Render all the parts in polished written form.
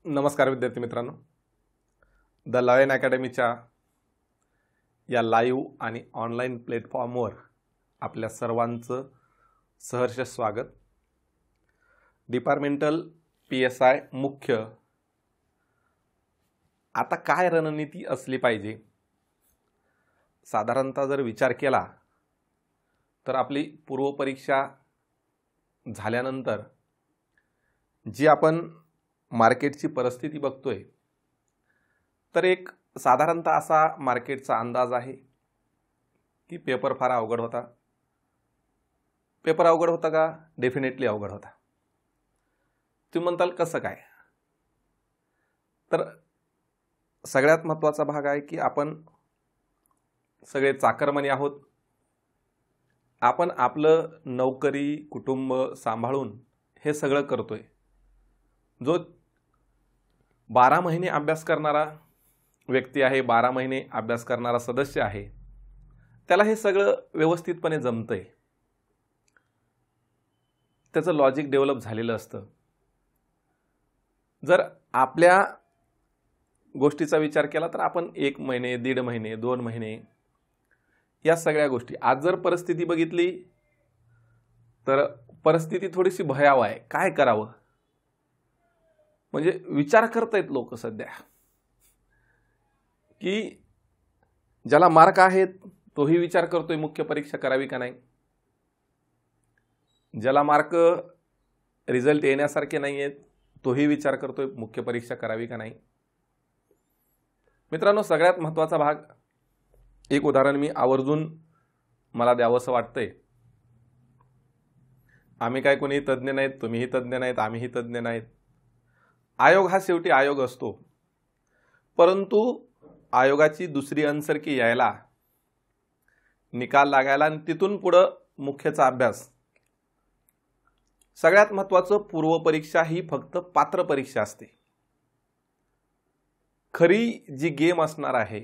नमस्कार विद्यार्थी मित्रांनो, द लॉयन अकॅडमीच्या या लाईव्ह आणि ऑनलाईन प्लॅटफॉर्मवर आपल्या सर्वांचं सहर्ष स्वागत. डिपार्टमेंटल PSI मुख्य आता काय रणनीती असली पाहिजे, साधारणतः जर विचार केला तर आपली पूर्वपरीक्षा झाल्यानंतर जी आपण मार्केटची परिस्थिती बघतोय तर एक साधारणतः असा मार्केटचा अंदाज आहे की पेपर फार अवघड होता. पेपर अवघड होता का? डेफिनेटली अवघड होता. तुम्ही म्हणताल कसं काय? तर सगळ्यात महत्त्वाचा भाग आहे की आपण सगळे चाकरमानी आहोत. आपण आपलं नोकरी कुटुंब सांभाळून हे सगळं करतोय. जो 12 महिने अभ्यास करणारा व्यक्ती आहे, 12 महिने अभ्यास करणारा सदस्य आहे, त्याला हे सगळं व्यवस्थितपणे जमतंय. त्याचं लॉजिक डेव्हलप झालेलं असतं. जर आपल्या गोष्टीचा विचार केला तर आपण 1 महिने 1.5 महिने 2 महिने या सगळ्या गोष्टी, आज जर परिस्थिती बघितली तर परिस्थिती थोडीशी भयावह आहे. काय करावं म्हणजे विचार करतायत लोक सध्या की ज्याला मार्क आहेत तोही विचार करतोय मुख्य परीक्षा करावी का नाही. ज्याला मार्क रिझल्ट येण्यासारखे नाही आहेत तोही विचार करतोय मुख्य परीक्षा करावी का नाही. मित्रांनो, सगळ्यात महत्त्वाचा भाग, एक उदाहरण मी आवर्जून मला द्यावंसं वाटतंय. आम्ही काय कोणी तज्ज्ञ नाहीत, तुम्हीही तज्ज्ञ नाहीत, आम्हीही तज्ज्ञ नाहीत. आयोग हा शेवटी आयोग असतो, परंतु आयोगाची दुसरी अन्सरकी यायला, निकाल लागायला आणि तिथून पुढं मुख्यचा अभ्यास, सगळ्यात महत्त्वाचं पूर्वपरीक्षा ही फक्त पात्र परीक्षा असते. खरी जी गेम असणार आहे,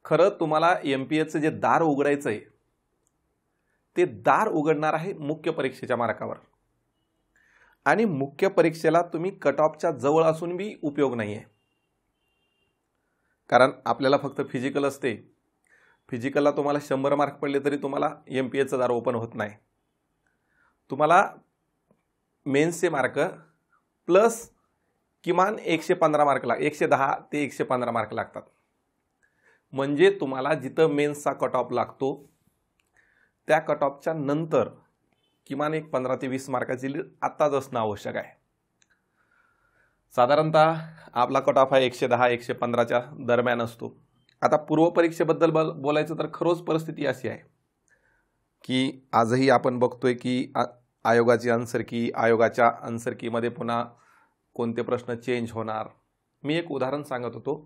खरं तुम्हाला MPSचं जे दार उघडायचंय ते दार उघडणार आहे मुख्य परीक्षेच्या मार्कावर. आणि मुख्य परीक्षेला तुम्ही कट ऑफच्या जवळ असून बी उपयोग नाही आहे. कारण आपल्याला फक्त फिजिकल असते. फिजिकलला तुम्हाला 100 मार्क पडले तरी तुम्हाला MPSचं दार ओपन होत नाही. तुम्हाला मेन्सचे मार्क प्लस किमान 115 मार्क 110 ते 115 मार्क लागतात. म्हणजे तुम्हाला जिथं मेन्सचा कट ऑफ लागतो त्या कट ऑफच्या नंतर किमान एक 15 ते 20 मार्काची लीड आत्ताच असणं आवश्यक आहे. साधारणतः आपला कट ऑफ हा 110-115च्या दरम्यान असतो. आता पूर्वपरीक्षेबद्दल बोलायचं तर खरोच परिस्थिती अशी आहे की आजही आपण बघतोय की आयोगाची अन्सरकी, आयोगाच्या अन्सरकीमध्ये पुन्हा कोणते प्रश्न चेंज होणार. मी एक उदाहरण सांगत होतो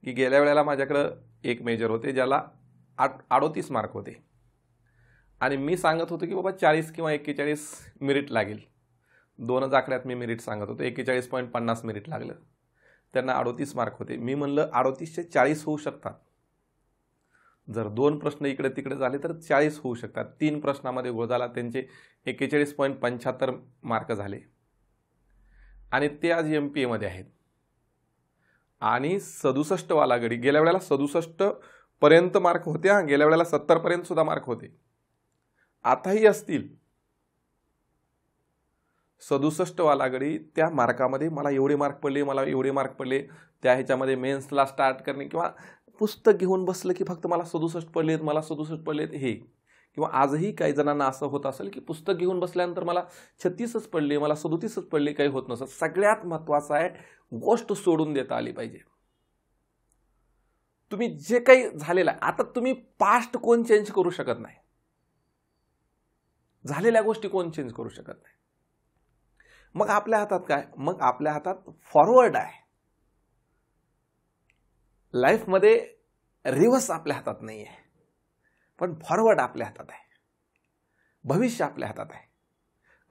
की गेल्या वेळेला माझ्याकडं एक मेजर होते ज्याला 38 मार्क होते आणि मी सांगत होतो की बाबा 40 किंवा 41 मेरिट लागेल. 2च आकड्यात मी मेरिट सांगत होतो. 41.50 मेरिट लागलं. त्यांना 38 मार्क होते. मी म्हणलं 38चे 40 होऊ शकतात. जर 2 प्रश्न इकडे तिकडे झाले तर 40 होऊ शकतात. 3 प्रश्नामध्ये घोळ झाला, त्यांचे 41.75 मार्क झाले आणि ते आज MPA मध्ये आहेत. आणि 67 वाला गडी, गेल्या वेळेला 67 पर्यंत मार्क होते. गेल्या वेळेला 70 पर्यंत सुद्धा मार्क होते, आताही असतील. 67 वाला गडी, त्या मार्कामध्ये मला एवढे मार्क पडले, मला एवढे मार्क पडले. त्या ह्याच्यामध्ये मेन्सला स्टार्ट करणे किंवा पुस्तक घेऊन बसलं की फक्त मला 67 पडलेत, मला 67 पडलेत हे, किंवा आजही काही जणांना असं होत असेल की पुस्तक घेऊन बसल्यानंतर मला 36च पडले, मला 37च पडले, काही होत नसतं. सगळ्यात महत्त्वाचं आहे गोष्ट सोडून देता आली पाहिजे. तुम्ही जे काही झालेलं आहे, आता तुम्ही पास्ट कोण चेंज करू शकत नाही, झालेल्या गोष्टी कोण चेंज करू शकत नाही. मग आपल्या हातात काय? मग आपल्या हातात फॉरवर्ड आहे. लाईफमध्ये रिव्हर्स आपल्या हातात नाही आहे, पण फॉरवर्ड आपल्या हातात आहे. भविष्य आपल्या हातात आहे.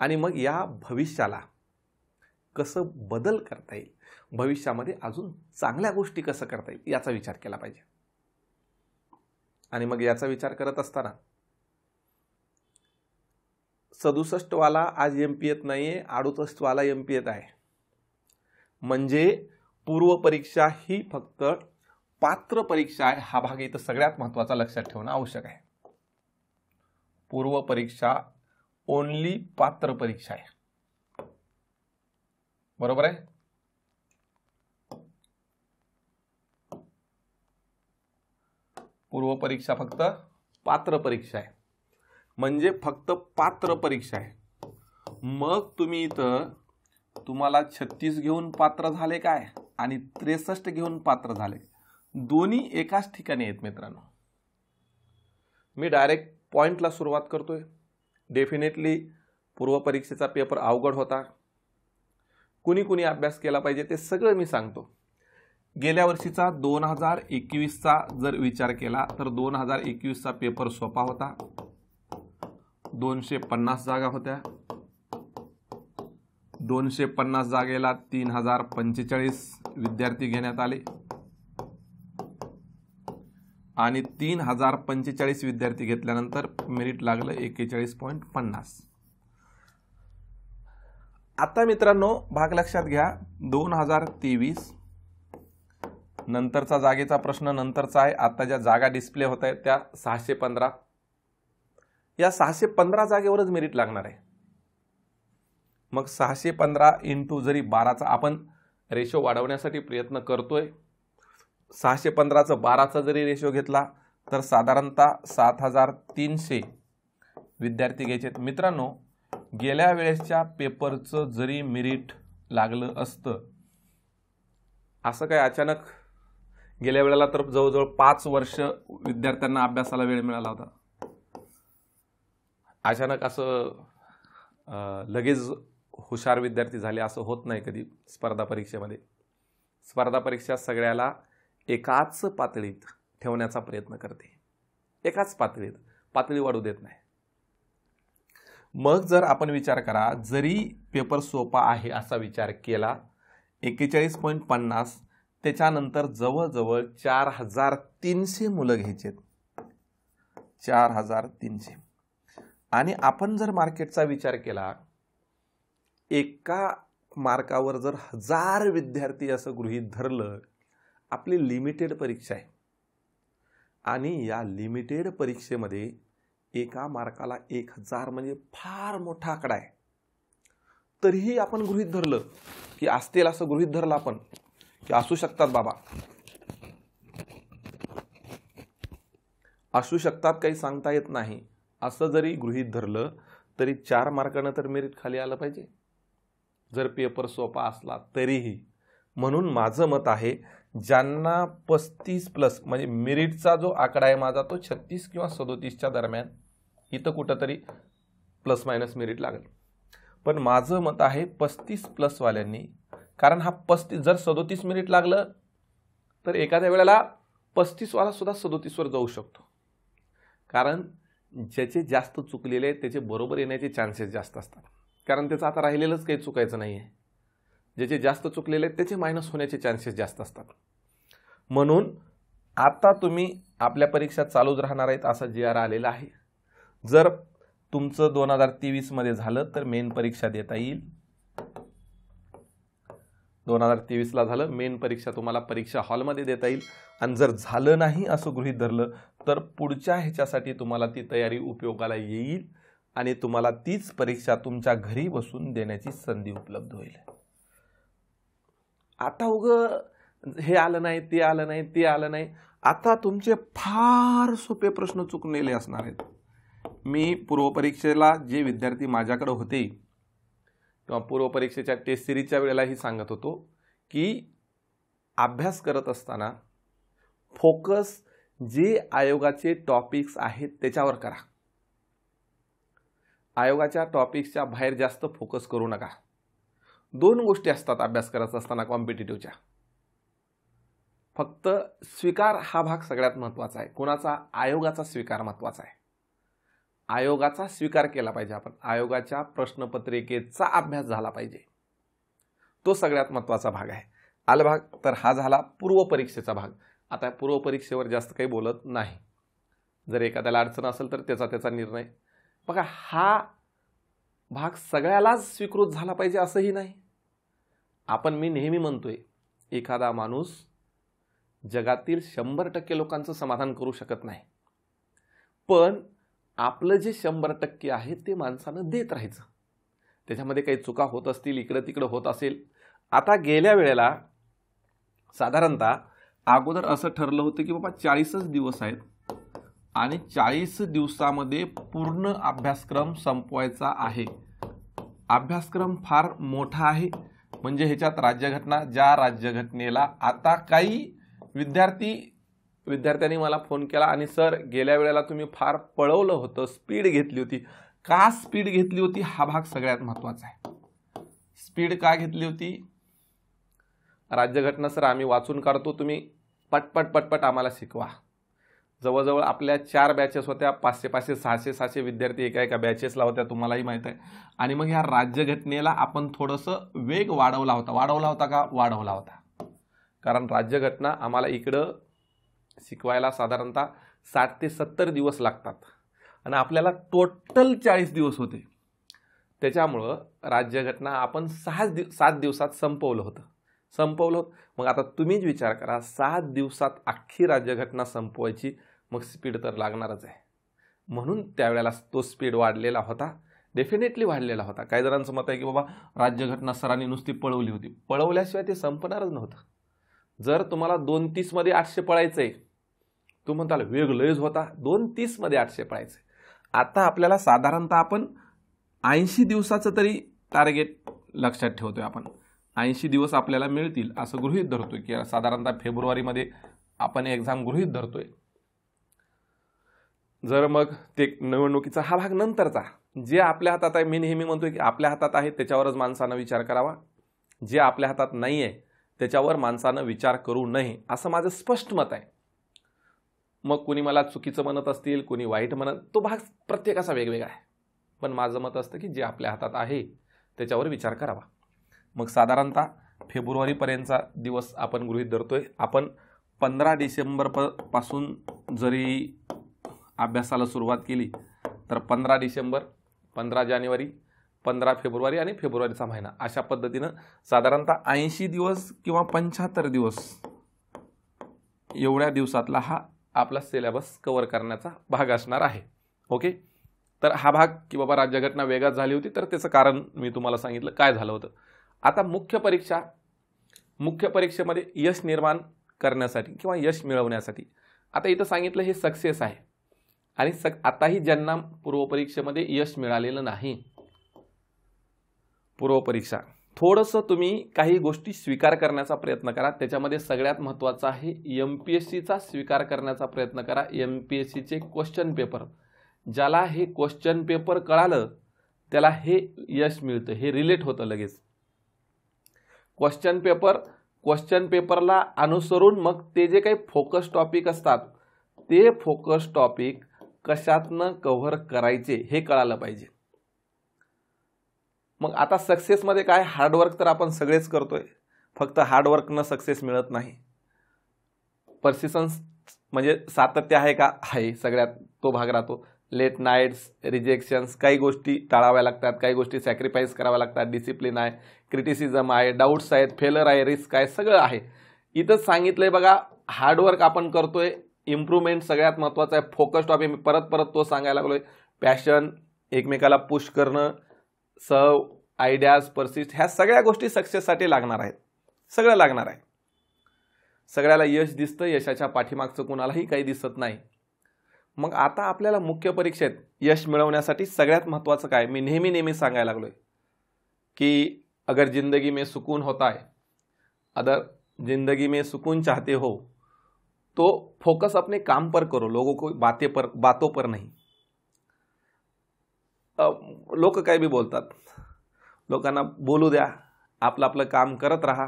आणि मग या भविष्याला कसं बदल करता येईल, भविष्यामध्ये अजून चांगल्या गोष्टी कसं करता येईल याचा विचार केला पाहिजे. आणि मग याचा विचार करत असताना 67 वाला आज MP येत नाहीये, 68 वाला MP येत आहे. म्हणजे पूर्व परीक्षा ही फक्त पात्र परीक्षा आहे, हा भाग इथं सगळ्यात महत्त्वाचा लक्षात ठेवणं आवश्यक आहे. पूर्व परीक्षा ओनली पात्र परीक्षा आहे. बरोबर आहे. पूर्व परीक्षा फक्त पात्र परीक्षा आहे, म्हणजे फक्त पात्र परीक्षा आहे. मग तुम्ही इथं तुम्हाला 36 घेऊन पात्र झाले काय आणि 63 घेऊन पात्र झाले, दोन्ही एकाच ठिकाणी आहेत मित्रांनो. मी डायरेक्ट पॉइंटला सुरुवात करतोय. डेफिनेटली पूर्व परीक्षेचा पेपर अवघड होता. कुणी कुणी अभ्यास केला पाहिजे ते सगळं मी सांगतो. गेल्या वर्षीचा 2021चा जर विचार केला तर 2021चा पेपर सोपा होता. 250 जागा होत्या. 250 जागेला 3045 विद्यार्थी घेण्यात आले आणि 3045 विद्यार्थी घेतल्यानंतर मेरिट लागलं 41.50. आता मित्रांनो भाग लक्षात घ्या. 2023 नंतरचा जागेचा प्रश्न नंतरचा आहे. आता ज्या जागा डिस्प्ले होत आहेत त्या 615. या 615 जागेवरच मेरिट लागणार आहे. मग 615 इंटू जरी 12चा आपण रेशो वाढवण्यासाठी प्रयत्न करतोय, 615चं 12चा जरी रेशो घेतला तर साधारणतः 7300 विद्यार्थी घ्यायचे. मित्रांनो गेल्या वेळेसच्या पेपरचं जरी मेरिट लागलं असतं, असं काय अचानक गेल्या वेळेला तर जवळजवळ 5 वर्ष विद्यार्थ्यांना अभ्यासाला वेळ मिळाला होता. अचानक असं लगेच हुशार विद्यार्थी झाले असं होत नाही कधी स्पर्धा परीक्षेमध्ये. स्पर्धा परीक्षा सगळ्याला एकाच पातळीत ठेवण्याचा प्रयत्न करते, एकाच पातळीत, पातळी वाढू देत नाही. मग जर आपण विचार करा, जरी पेपर सोपा आहे असा विचार केला, 41.50 त्याच्यानंतर जवळजवळ 4300 मुलं घ्यायचे, 4300. आणि आपण जर मार्केटचा विचार केला, एका मार्कावर जर 1000 विद्यार्थी असं गृहीत धरलं, आपली लिमिटेड परीक्षा आहे आणि या लिमिटेड परीक्षेमध्ये एका मार्काला 1000 म्हणजे फार मोठा आकडा आहे. तरीही आपण गृहीत धरलं की असतील, असं गृहीत धरलं आपण की असू शकतात बाबा, असू शकतात, काही सांगता येत नाही, असं जरी गृहीत धरलं तरी 4 मार्कानं तर मेरिट खाली आलं पाहिजे, जर पेपर सोपा असला तरीही. म्हणून माझं मत आहे, ज्यांना 35+ म्हणजे मेरिटचा जो आकडा आहे माझा तो 36 किंवा 37च्या दरम्यान, इथं कुठंतरी प्लस मायनस मेरिट लागेल. पण माझं मत आहे 35+ वाल्यांनी, कारण हा 35 जर 37 मेरिट लागलं तर एखाद्या वेळेला 35 वाला सुद्धा 37 वर जाऊ शकतो. कारण ज्याचे जास्त चुकलेले आहेत त्याचे बरोबर येण्याचे चान्सेस जास्त असतात, कारण त्याचं आता राहिलेलंच काही चुकायचं नाही आहे. ज्याचे जास्त चुकलेले आहेत त्याचे मायनस होण्याचे चान्सेस जास्त असतात. म्हणून आता तुम्ही आपल्या परीक्षा चालूच राहणार आहेत असा GR आलेला आहे. जर तुमचं 2023 मध्ये झालं तर मेन परीक्षा देता येईल. 2023 ला झालं, मेन परीक्षा तुम्हाला परीक्षा हॉलमध्ये देता येईल. आणि जर झालं नाही असं गृहीत धरलं तर पुढच्या ह्याच्यासाठी तुम्हाला ती तयारी उपयोगाला येईल आणि तुम्हाला तीच परीक्षा तुमच्या घरी बसून देण्याची संधी उपलब्ध होईल. आता हे आलं नाही, ते आलं नाही, ते आलं नाही, आता तुमचे फार सोपे प्रश्न चुकलेले असणार आहेत. मी पूर्वपरीक्षेला जे विद्यार्थी माझ्याकडे होते किंवा पूर्वपरीक्षेच्या टेस्ट सिरीजच्या वेळेलाही सांगत होतो की अभ्यास करत असताना फोकस जे आयोगाचे टॉपिक्स आहेत त्याच्यावर करा. आयोगाच्या टॉपिक्सच्या बाहेर जास्त फोकस करू नका. 2 गोष्टी असतात अभ्यास करत असताना कॉम्पिटिटिव्हच्या. फक्त स्वीकार हा भाग सगळ्यात महत्त्वाचा आहे. कोणाचा? आयोगाचा स्वीकार महत्त्वाचा आहे. आयोगाचा स्वीकार केला पाहिजे आपण. आयोगाच्या प्रश्नपत्रिकेचा अभ्यास झाला पाहिजे, तो सगळ्यात महत्त्वाचा भाग आहे. आला भाग तर हा झाला पूर्व परीक्षेचा भाग. आता पूर्व परीक्षेवर जास्त काही बोलत नाही. जर एखाद्याला अडचण असेल तर त्याचा निर्णय. बघा, हा भाग सगळ्यालाच स्वीकृत झाला पाहिजे असंही नाही. मी नेहमी म्हणतोय, एखादा माणूस जगातील 100% लोकांचं समाधान करू शकत नाही, पण आपलं जे 100% आहे ते माणसानं देत राहायचं. त्याच्यामध्ये काही चुका होत असतील, इकडं तिकडं होत असेल. आता गेल्या वेळेला साधारणतः अगोदर असं ठरलं होतं की बाबा 40च दिवस आहेत आणि 40 दिवसामध्ये पूर्ण अभ्यासक्रम संपवायचा आहे. अभ्यासक्रम फार मोठा आहे, म्हणजे ह्याच्यात राज्यघटना, ज्या राज्यघटनेला आता काही विद्यार्थ्यांनी मला फोन केला आणि सर गेल्या वेळेला तुम्ही फार पळवलं होतं, स्पीड घेतली होती. का स्पीड घेतली होती हा भाग सगळ्यात महत्त्वाचा आहे. स्पीड का घेतली होती? राज्यघटना सर आम्ही वाचून काढतो, तुम्ही पटपट पटपट आम्हाला शिकवा. जवळजवळ आपल्या 4 बॅचेस होत्या, 500 600 विद्यार्थी एका बॅचेसला होत्या, तुम्हालाही माहीत आहे. आणि मग ह्या राज्यघटनेला आपण थोडंसं वेग वाढवला होता. कारण राज्यघटना आम्हाला इकडं शिकवायला साधारणतः 60 ते 70 दिवस लागतात आणि आपल्याला टोटल 40 दिवस होते. त्याच्यामुळं राज्यघटना आपण 7 दिवसात संपवलं होतं. मग आता तुम्हीच विचार करा, 7 दिवसात अख्खी राज्यघटना संपवायची, मग स्पीड तर लागणारच आहे. म्हणून त्यावेळेला तो स्पीड वाढलेला होता, डेफिनेटली वाढलेला होता. काही जणांचं मत आहे की बाबा राज्यघटना सरांनी नुसती पळवली होती. पळवल्याशिवाय ते संपणारच नव्हतं. जर तुम्हाला 2:30 मध्ये 800 पळायचंय, तू म्हणताल वेग लयच होता, 2:30 मध्ये 800 पळायचंय. आता आपल्याला साधारणतः आपण 80 दिवसाचं तरी टार्गेट लक्षात ठेवतोय. आपण 80 दिवस आपल्याला मिळतील असं गृहीत धरतोय की साधारणतः फेब्रुवारीमध्ये आपण एक्झाम गृहीत धरतोय. जर मग ते निवडणुकीचा हा भाग नंतरचा, जे आपल्या हातात आहे, मी नेहमी म्हणतोय की आपल्या हातात आहे त्याच्यावरच माणसानं विचार करावा. जे आपल्या हातात नाही आहे त्याच्यावर माणसानं विचार करू नये, असं माझं स्पष्ट मत आहे. मग कुणी मला चुकीचं म्हणत असतील, कुणी वाईट म्हणत, तो भाग प्रत्येकाचा वेगवेगळा आहे. पण माझं मत असतं की जे आपल्या हातात आहे त्याच्यावर विचार करावा. मग साधारणतः फेब्रुवारीपर्यंतचा दिवस आपण गृहीत धरतोय. आपण 15 डिसेंबर पासून जरी अभ्यासाला सुरुवात केली तर 15 डिसेंबर, 15 जानेवारी, 15 फेब्रुवारी आणि फेब्रुवारीचा महिना, अशा पद्धतीनं साधारणतः 80 दिवस किंवा 75 दिवस एवढ्या दिवसातला हा आपला सिलेबस कव्हर करण्याचा भाग असणार आहे. ओके, तर हा भाग की बाबा राज्यघटना वेगात झाली होती, तर त्याचं कारण मी तुम्हाला सांगितलं काय झालं होतं. आता मुख्य परीक्षेमध्ये यश निर्माण करण्यासाठी किंवा यश मिळवण्यासाठी आता इथं सांगितलं हे सक्सेस आहे. आणि आताही ज्यांना पूर्वपरीक्षेमध्ये यश मिळालेलं नाही, पूर्वपरीक्षा, थोडंसं तुम्ही काही गोष्टी स्वीकार करण्याचा प्रयत्न करा. त्याच्यामध्ये सगळ्यात महत्त्वाचं आहे MPSCचा स्वीकार करण्याचा प्रयत्न करा. MPSCचे क्वेश्चन पेपर, ज्याला हे क्वेश्चन पेपर कळालं त्याला हे यश मिळतं, हे रिलेट होतं लगेच. क्वेश्चन पेपरला अनुसरून मग ते जे काही फोकस टॉपिक असतात ते फोकस टॉपिक कशातनं कव्हर करायचे हे कळालं पाहिजे. मग आता सक्सेसमध्ये काय, हार्डवर्क तर आपण सगळेच करतोय, फक्त हार्डवर्कनं सक्सेस मिळत नाही. पर्सिस्टन्स म्हणजे सातत्य आहे का, आहे, सगळ्यात तो भाग राहतो. लेट नाईट्स, रिजेक्शन्स, काही गोष्टी टाळाव्या लागतात, काही गोष्टी सॅक्रिफाईस कराव्या लागतात. डिसिप्लिन आहे, क्रिटिसिझम आहे, डाऊट्स आहेत, फेलर आहे, रिस्क आहे, सगळं आहे. इथंच सांगितलंय बघा, हार्डवर्क आपण करतोय, इम्प्रूव्हमेंट सगळ्यात महत्त्वाचं आहे. फोकस टॉपिक मी परत तो सांगायला लागलोय. पॅशन, एकमेकाला पुश करणं, सर्व, आयडियाज, पर्सिस्ट, ह्या सगळ्या गोष्टी सक्सेससाठी लागणार आहेत. सगळं लागणार आहे. सगळ्याला यश दिसतं, यशाच्या पाठीमागचं कुणालाही काही दिसत नाही. मग आता आपल्याला मुख्य परीक्षेत यश मिळवण्यासाठी सगळ्यात महत्त्वाचं काय, मी नेहमी सांगायला लागलोय की अगर जिंदगी में सुकून होता है, अगर जिंदगी में सुकून चाहते हो तो फोकस अपने काम पर करो, लोगों को बातों पर नहीं. लोक काय बी बोलतात, लोकांना बोलू द्या, आपलं काम करत राहा.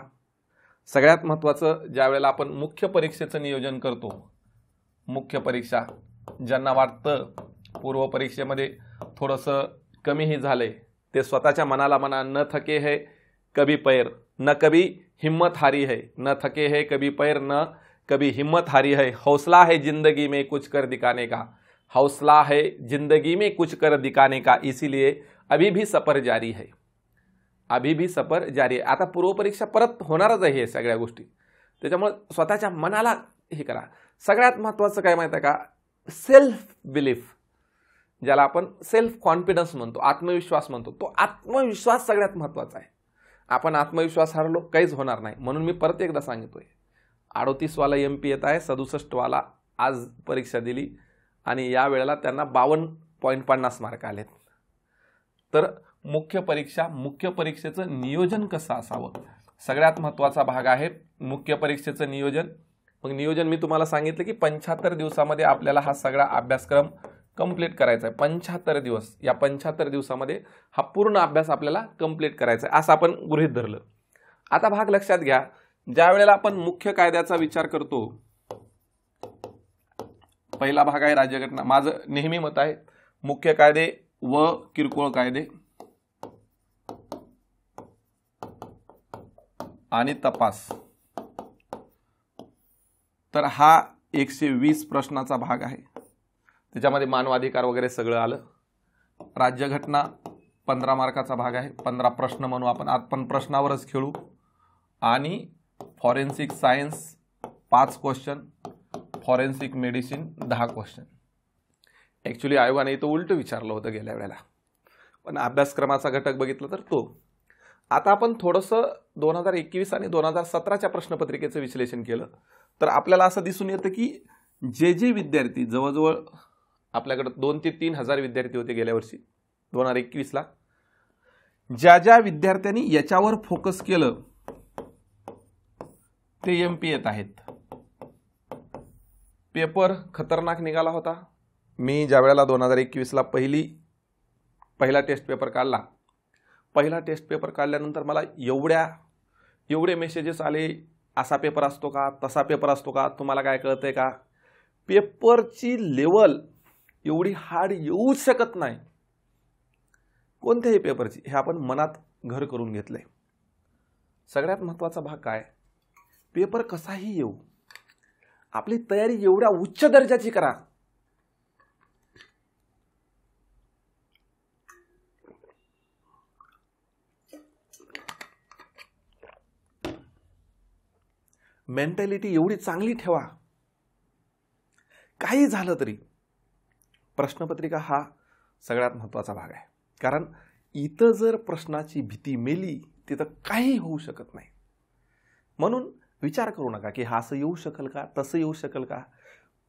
सगळ्यात महत्त्वाचं, ज्या वेळेला आपण मुख्य परीक्षेचं नियोजन करतो, मुख्य परीक्षा ज्यांना वाटतं पूर्व परीक्षेमध्ये थोडंसं कमीही झालंय, ते स्वतःच्या मनाला म्हणा, न थके है कभी पैर, न कभी हिम्मत हारी है, न थके है कभी पैर, न कभी हिम्मत हारी है, हौसला है जिंदगी में कुछ कर दिखाने का, हौसला है जिंदगी में कुछ कर दिखाने का, इसीलिए अभी भी सफर जारी है. अभी भी सफर जारी आहे. आता पूर्वपरीक्षा परत होणारच आहे हे सगळ्या गोष्टी. त्याच्यामुळे स्वतःच्या मनाला हे करा. सगळ्यात महत्त्वाचं काय माहिती आहे का, सेल्फ बिलीफ, ज्याला आपण सेल्फ कॉन्फिडन्स म्हणतो, आत्मविश्वास म्हणतो, तो आत्मविश्वास सगळ्यात महत्त्वाचा आहे. आपण आत्मविश्वास हरलो काहीच होणार नाही. म्हणून मी परत एकदा सांगतोय, 38 वाला MP येत आहे, 67 वाला आज परीक्षा दिली आणि या वेळेला त्यांना 52.50 मार्क आलेत. तर मुख्य परीक्षेचं नियोजन कसं असावं, सगळ्यात महत्त्वाचा भाग आहे मुख्य परीक्षेचं नियोजन. मग नियोजन मी तुम्हाला सांगितलं की 75 दिवसामध्ये आपल्याला हा सगळा अभ्यासक्रम कंप्लीट करायचा आहे. 75 दिवस, या 75 दिवसामध्ये हा पूर्ण अभ्यास आपल्याला कंप्लीट करायचा आहे असं आपण गृहीत धरलं. आता भाग लक्षात घ्या, ज्या वेळेला आपण मुख्य कायद्याचा विचार करतो, पहिला भाग आहे राज्यघटना. माझं नेहमी मत आहे मुख्य कायदे व किरकोळ कायदे आणि तपास. तर हा 120 प्रश्नाचा भाग आहे. त्याच्यामध्ये मानवाधिकार वगैरे सगळं आलं. राज्यघटना 15 मार्काचा भाग आहे. 15 प्रश्न म्हणू आपण प्रश्नावरच खेळू. आणि forensic science 5 question, forensic medicine 10 question. Actually आयोगाने इथं उलट विचारलं होतं गेल्या वेळेला, पण अभ्यासक्रमाचा घटक बघितला तर तो. आता आपण थोडंसं 2021 आणि 2017च्या प्रश्नपत्रिकेचं विश्लेषण केलं तर आपल्याला असं दिसून येतं की जे विद्यार्थी, जवळजवळ आपल्याकडे 2 ते 3 हजार विद्यार्थी होते गेल्या वर्षी 2021ला, ज्या विद्यार्थ्यांनी याच्यावर फोकस केलं ते MP येत आहेत. पेपर खतरनाक निघाला होता. मी ज्या वेळेला 2021ला पहिला टेस्ट पेपर काढला, पहिला टेस्ट पेपर काढल्यानंतर मला एवढे मेसेजेस आले, असा पेपर असतो का, तसा पेपर असतो का, तुम्हाला काय कळतंय का, पेपरची लेवल एवढी हार्ड येऊच शकत नाही कोणत्याही पेपरची. हे आपण मनात घर करून घेतलंय. सगळ्यात महत्त्वाचा भाग काय, पेपर कसाही येऊ, आपली तयारी एवढ्या उच्च दर्जाची करा मेंटॅलिटी एवढी चांगली ठेवा, काही झालं तरी. प्रश्नपत्रिका हा सगळ्यात महत्त्वाचा भाग आहे, कारण इथं जर प्रश्नाची भीती मेली तिथं काही होऊ शकत नाही. म्हणून विचार करू नका की हा असं येऊ शकेल का, तसं येऊ शकेल का.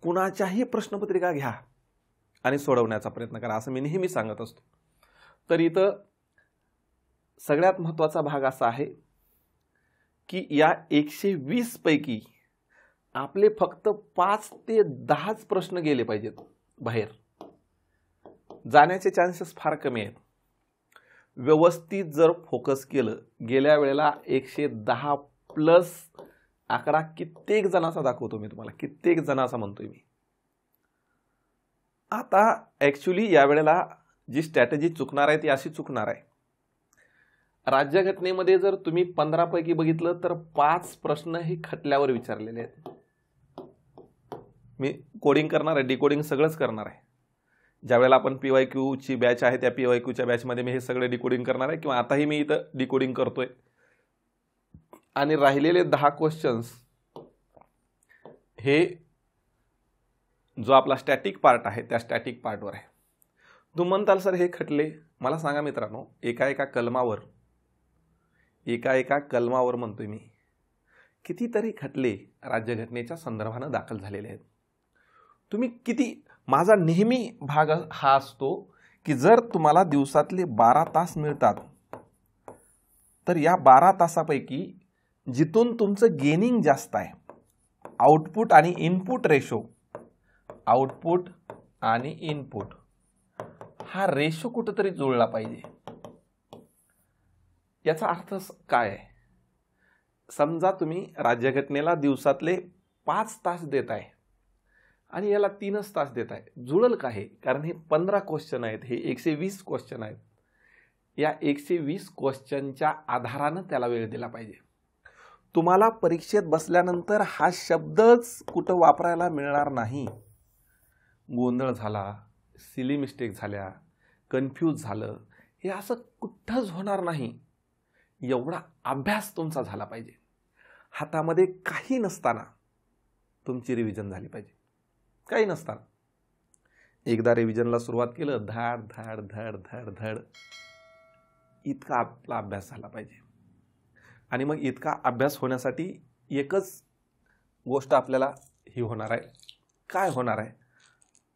कुणाच्याही प्रश्नपत्रिका घ्या आणि सोडवण्याचा प्रयत्न करा, असं मी नेहमी सांगत असतो. तर इथं सगळ्यात महत्त्वाचा भाग असा आहे की या 120 पैकी आपले फक्त 5 ते 10च प्रश्न गेले पाहिजेत बाहेर. जाण्याचे चान्सेस फार कमी आहेत. व्यवस्थित जर फोकस केलं, गेल्या वेळेला 110+ आकडा कित्येक जणांचा दाखवतो मी तुम्हाला, कित्येक जणांचा म्हणतोय मी. आता ॲक्च्युली या वेळेला जी स्ट्रॅटेजी चुकणार आहे ती अशी चुकणार आहे. राज्यघटनेमध्ये जर तुम्ही 15 पैकी बघितलं तर 5 प्रश्न हे खटल्यावर विचारलेले आहेत. मी कोडिंग करणार आहे, डिकोडिंग सगळंच करणार आहे. ज्यावेळेला आपण PYQची बॅच आहे त्या PYQच्या बॅचमध्ये मी हे सगळे डिकोडिंग करणार आहे, किंवा आताही मी इथं डिकोडिंग करतोय. आणि राहिलेले 10 क्वेश्चन्स हे जो आपला स्टॅटिक पार्ट आहे त्या स्टॅटिक पार्टवर आहे. तुम्ही म्हणताल सर हे खटले, मला सांगा मित्रांनो, एका कलमावर म्हणतोय मी, कितीतरी खटले राज्यघटनेच्या संदर्भानं दाखल झालेले आहेत. तुम्ही किती, माझा नेहमी भाग हा असतो की जर तुम्हाला दिवसातले 12 तास मिळतात तर या 12 तासापैकी जिथून तुमचं गेनिंग जास्त आहे, आउटपुट आणि इनपुट रेशो, आउटपुट आणि इनपुट हा रेशो कुठेतरी जुळला पाहिजे. याचा अर्थ काय आहे, समजा तुम्ही राज्यघटनेला दिवसातले 5 तास देत आहे आणि याला 3च तास देत आहे, जुळल का हे? कारण हे 15 क्वेश्चन आहेत, हे 120 क्वेश्चन आहेत. या 120 क्वेश्चनच्या आधारानं त्याला वेळ दिला पाहिजे. तुम्हाला परीक्षेत बसल्यानंतर हा शब्दच कुठं वापरायला मिळणार नाही. गोंधळ झाला, सिली मिस्टेक झाल्या, कन्फ्यूज झालं, हे असं कुठंच होणार नाही. एवढा अभ्यास तुमचा झाला पाहिजे. हातामध्ये काही नसताना तुमची रिव्हिजन झाली पाहिजे. काही नसताना एकदा रिव्हिजनला सुरुवात केलं, धाड धाड धाड धाड धाड इतका आपला अभ्यास झाला पाहिजे. आणि मग इतका अभ्यास होण्यासाठी एकच गोष्ट आपल्याला ही होणार आहे. काय होणार आहे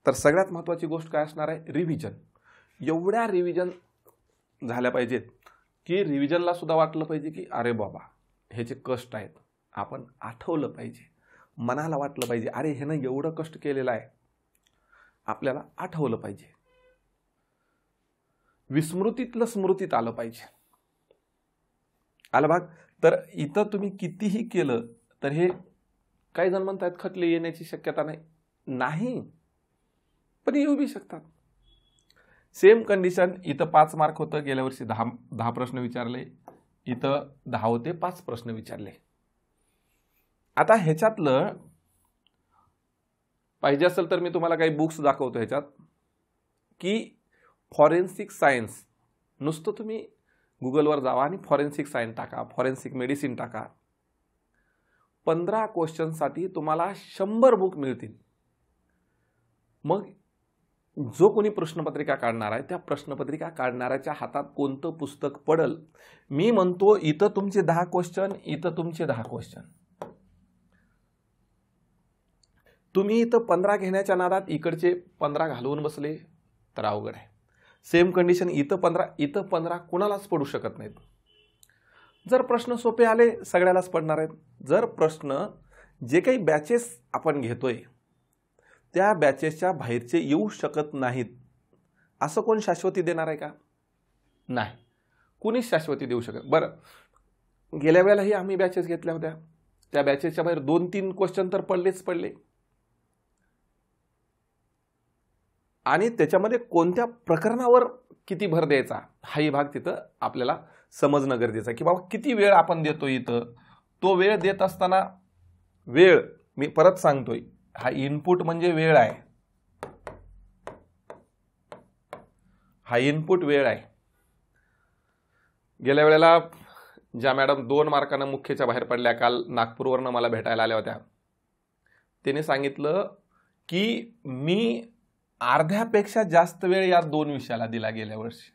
तर सगळ्यात महत्त्वाची गोष्ट काय असणार आहे, रिव्हिजन. एवढ्या रिव्हिजन झाल्या पाहिजेत की रिव्हिजनला सुद्धा वाटलं पाहिजे की अरे बाबा ह्याचे कष्ट आहेत. आपण आठवलं पाहिजे, मनाला वाटलं पाहिजे अरे ह्यानं एवढं कष्ट केलेलं आहे, आपल्याला आठवलं पाहिजे. विस्मृतीतलं स्मृतीत आलं पाहिजे. आलं भाग. तर इथं तुम्ही कितीही केलं तर हे काही जण म्हणतात खटले येण्याची शक्यता नाही, पण येऊ बी शकतात. सेम कंडिशन इथं 5 मार्क होतं, गेल्या वर्षी 10 प्रश्न विचारले, इथं 10 होते, 5 प्रश्न विचारले. आता ह्याच्यातलं पाहिजे असेल तर मी तुम्हाला काही बुक्स दाखवतो ह्याच्यात की फॉरेन्सिक सायन्स. नुसतं तुम्ही गुगलवर जावा आणि फॉरेन्सिक सायन्स टाका, फॉरेन्सिक मेडिसिन टाका. 15 क्वेश्चनसाठी तुम्हाला 100 बुक मिळतील. मग जो कोणी प्रश्नपत्रिका काढणार आहे त्या प्रश्नपत्रिका काढणाऱ्याच्या हातात कोणतं पुस्तक पडल, मी म्हणतो इथं तुमचे 10 क्वेश्चन, इथं तुमचे 10 क्वेश्चन. तुम्ही इथं 15 घेण्याच्या नादात इकडचे 15 घालवून बसले तर अवघड आहे. सेम कंडिशन इथं 15 कुणालाच पडू शकत नाहीत. जर प्रश्न सोपे आले सगळ्यालाच पडणार आहेत. जर प्रश्न जे काही बॅचेस आपण घेतोय त्या बॅचेसच्या बाहेरचे येऊ शकत नाहीत असं कोण शाश्वती देणार आहे का? नाही, कुणीच शाश्वती देऊ शकत. बरं, गेल्या वेळेलाही आम्ही बॅचेस घेतल्या होत्या, त्या बॅचेसच्या बाहेर 2-3 क्वेश्चन तर पडलेच पडले. आणि त्याच्यामध्ये कोणत्या प्रकरणावर किती भर द्यायचा हाही भाग तिथं आपल्याला समजणं गरजेचं आहे की बाबा किती वेळ आपण देतो. इथं तो वेळ देत असताना वेळ, मी परत सांगतोय, हा इनपुट म्हणजे वेळ आहे. हा इनपुट वेळ आहे. गेल्या वेळेला ज्या मॅडम 2 मार्कानं मुख्यच्या बाहेर पडल्या, काल नागपूरवरनं मला भेटायला आल्या होत्या, त्याने सांगितलं की मी अर्ध्यापेक्षा जास्त वेळ या 2 विषयाला दिला गेल्या वर्षी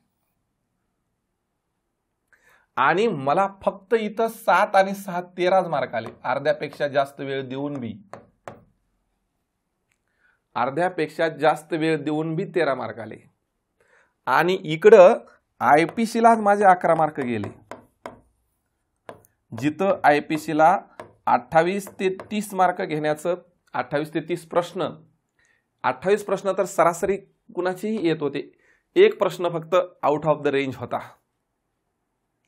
आणि मला फक्त इथं 7 आणि 6 13 मार्क आले. अर्ध्यापेक्षा जास्त वेळ देऊन बी, अर्ध्यापेक्षा जास्त वेळ देऊन बी 13 मार्क आले. आणि इकडं आयपीसीला माझे 11 मार्क गेले. जिथं आयपीसीला 28 ते 30 मार्क घेण्याचं, 28 ते 30 प्रश्न, 28 प्रश्न तर सरासरी कुणाचेही येत होते. एक प्रश्न फक्त आउट ऑफ द रेंज होता,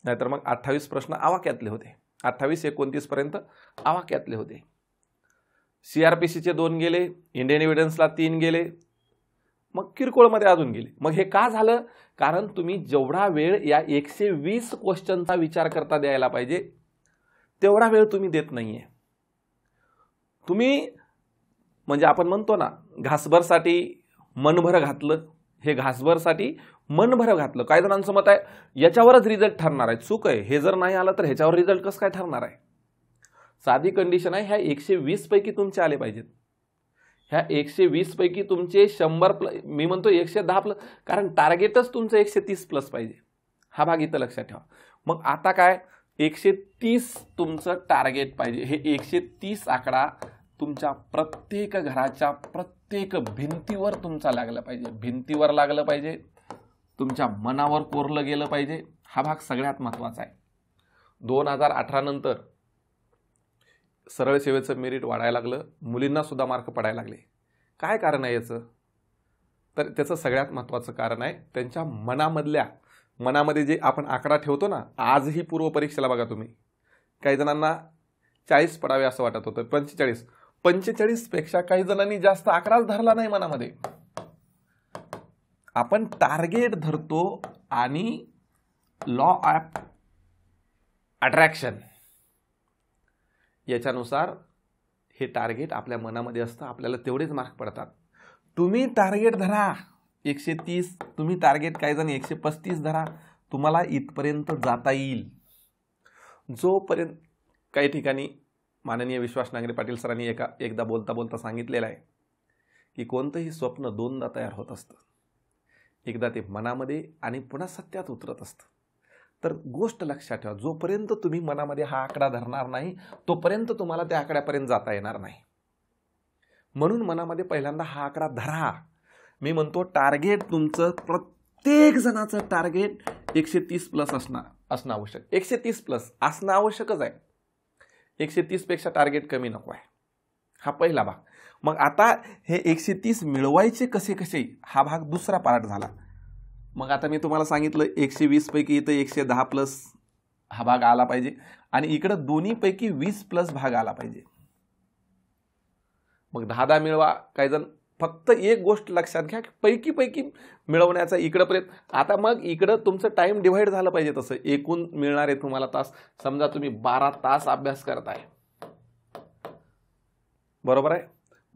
नाहीतर मग 28 प्रश्न आवाक्यातले होते. 28-29 पर्यंत आवाक्यातले होते. सीआरपीसीचे 2 गेले, इंडियन एव्हिडन्सला 3 गेले, मग किरकोळमध्ये अजून गेले. मग हे का झालं? कारण तुम्ही जेवढा वेळ या 120 क्वेश्चनचा विचार करता द्यायला पाहिजे तेवढा वेळ तुम्ही देत नाहीये. तुम्ही म्हणजे आपण म्हणतो ना, घासभरसाठी मनभर घातलं, हे घासभरसाठी मनभर घातलं. काही जणांचं मत आहे याच्यावरच रिझल्ट ठरणार आहे. चूक आहे. हे जर नाही आलं तर ह्याच्यावर रिझल्ट कसं काय ठरणार आहे? साधी कंडिशन आहे, ह्या 120 पैकी तुमचे आले पाहिजेत. ह्या 120 पैकी तुमचे 100 मी म्हणतो 110 प्लस, कारण टार्गेटच तुमचं 130 प्लस पाहिजे. हा भाग इथं लक्षात ठेवा. मग आता काय, 130 तुमचं टार्गेट पाहिजे. हे 130 आकडा तुमच्या प्रत्येक घराच्या प्रत्येक भिंतीवर तुमचा लागला पाहिजे. भिंतीवर लागलं पाहिजे, तुमच्या मनावर कोरलं गेलं पाहिजे. हा भाग सगळ्यात महत्त्वाचा आहे. 2018 नंतर सरळ सेवेचं मेरिट वाढायला लागलं, मुलींना सुद्धा मार्क पडायला लागले. काय कारण आहे याचं? तर त्याचं सगळ्यात महत्त्वाचं कारण आहे त्यांच्या मनामध्ये जे आपण आकडा ठेवतो ना. आजही पूर्व परीक्षेला बघा तुम्ही, काही जणांना 40 पडावे असं वाटत होतं, 45 पेक्षा काही जणांनी जास्त आकडाच धरला नाही मनामध्ये. आपण टार्गेट धरतो आणि लॉ ऑफ अट्रॅक्शन याच्यानुसार हे टार्गेट आपल्या मनामध्ये असतं, आपल्याला तेवढेच मार्क पडतात. तुम्ही टार्गेट धरा 130, तुम्ही टार्गेट काही जण 135 धरा, तुम्हाला इथपर्यंत जाता येईल. जोपर्यंत काही ठिकाणी माननीय विश्वास नांगरे पाटील सरांनी एकदा बोलता बोलता सांगितलेलं आहे की कोणतंही स्वप्न दोनदा तयार होत असतं, एकदा ते मनामध्ये आणि पुन्हा सत्यात उतरत असतं. तर गोष्ट लक्षात ठेवा, जोपर्यंत तुम्ही मनामध्ये हा आकडा धरणार नाही तोपर्यंत तुम्हाला त्या आकड्यापर्यंत जाता येणार नाही. म्हणून मनामध्ये पहिल्यांदा हा आकडा धरा. मी म्हणतो टार्गेट तुमचं, प्रत्येक जणाचं टार्गेट 130+ असणं आवश्यक, 130+ असणं आवश्यकच आहे. 130 पेक्षा टार्गेट कमी नको आहे. हा पहिला भाग. मग आता हे 130 मिळवायचे कसे कसे, हा भाग दुसरा पार्ट झाला. मग आता मी तुम्हाला सांगितलं 120 पैकी इथं 110+ हा भाग आला पाहिजे आणि इकडं दोन्हीपैकी 20+ भाग आला पाहिजे. मग 10 मिळवा. काही जण फक्त एक गोष्ट लक्षात घ्या की पैकी मिळवण्याचा इकडं प्रयत्न. आता मग इकडं तुमचं टाइम डिव्हाइड झालं पाहिजे. तसं एकूण मिळणारे तुम्हाला तास, समजा तुम्ही 12 तास अभ्यास करताय, बरोबर आहे.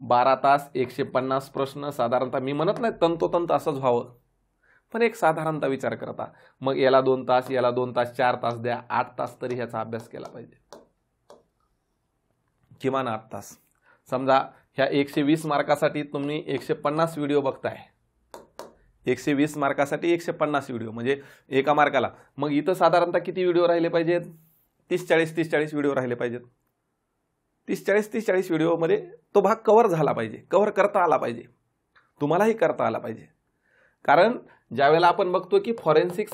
12 तास 150 प्रश्न साधारणतः, मी म्हणत नाही तंतोतंत असंच व्हावं, पण एक साधारणतः विचार करता. मग याला 2 तास, याला 2 तास, 4 तास द्या, 8 तास तरी ह्याचा अभ्यास केला पाहिजे, किमान 8 तास. समजा ह्या 120 मार्कासाठी तुम्ही 150 व्हिडिओ बघताय, 120 मार्कासाठी 150 व्हिडिओ म्हणजे एका मार्काला. मग इथं साधारणतः किती व्हिडिओ राहिले पाहिजेत? 30-40 व्हिडिओ राहिले पाहिजेत. 30-40 व्हिडिओमध्ये तो भाग कव्हर झाला पाहिजे, कव्हर करता आला पाहिजे, तुम्हालाही करता आला पाहिजे. कारण ज्यावेळेला आपण बघतो की फॉरेन्सिक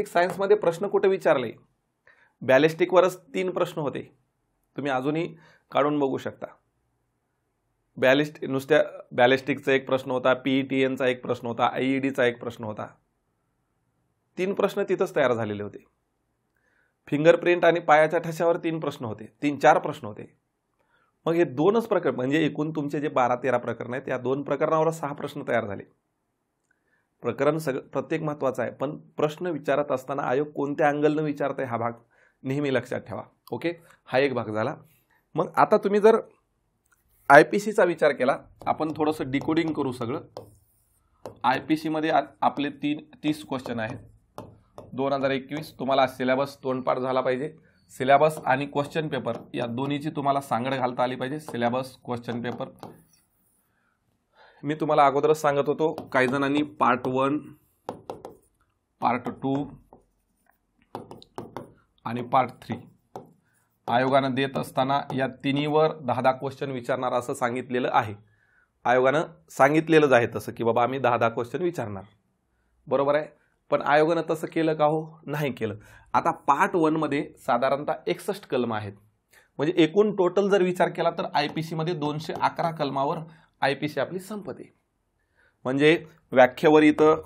सायन्समध्ये प्रश्न कुठे विचारले, बॅलिस्टिकवरच 3 प्रश्न होते, तुम्ही अजूनही काढून बघू शकता. नुसत्या बॅलिस्टिकचा एक प्रश्न होता, PETNचा एक प्रश्न होता, IEDचा एक प्रश्न होता. 3 प्रश्न तिथंच तयार झालेले होते. फिंगरप्रिंट आणि पायाच्या ठशावर 3 प्रश्न होते, 3-4 प्रश्न होते. मग हे 2च प्रकरण, म्हणजे एकूण तुमचे जे 12-13 प्रकरण आहेत, या 2 प्रकरणावर 6 प्रश्न तयार झाले. प्रकरण प्रत्येक महत्वाचं आहे, पण प्रश्न विचारत असताना आयोग कोणत्या अँगलनं विचारतंय हा भाग नेहमी लक्षात ठेवा. ओके, हा एक भाग झाला. मग आता तुम्ही जर IPCचा विचार केला, आपण थोडंसं डिकोडिंग करू सगळं. IPCमध्ये आपले 30 क्वेश्चन आहेत. 2021 तुम्हाला सिलेबस तोंडपाठ झाला पाहिजे. सिलेबस आणि क्वेश्चन पेपर या दोन्हीची तुम्हाला सांगड घालता आली पाहिजे. Syllabus, question paper. मी तुम्हाला अगोदरच सांगत होतो, काही जणांनी पार्ट 1, पार्ट 2 आणि पार्ट 3 आयोगानं देत असताना या तिन्हीवर 10 क्वेश्चन विचारणार असं सांगितलेलं आहे. आयोगानं सांगितलेलंच आहे तसं की बाबा आम्ही 10 क्वेश्चन विचारणार, बरोबर आहे. पण आयोगानं तसं केलं का? हो, नाही केलं. आता पार्ट 1 मध्ये साधारणतः 61 कलम आहेत. म्हणजे एकूण टोटल जर विचार केला तर IPCमध्ये 211 कलमावर IPC आपली संपते. म्हणजे व्याख्येवर इथं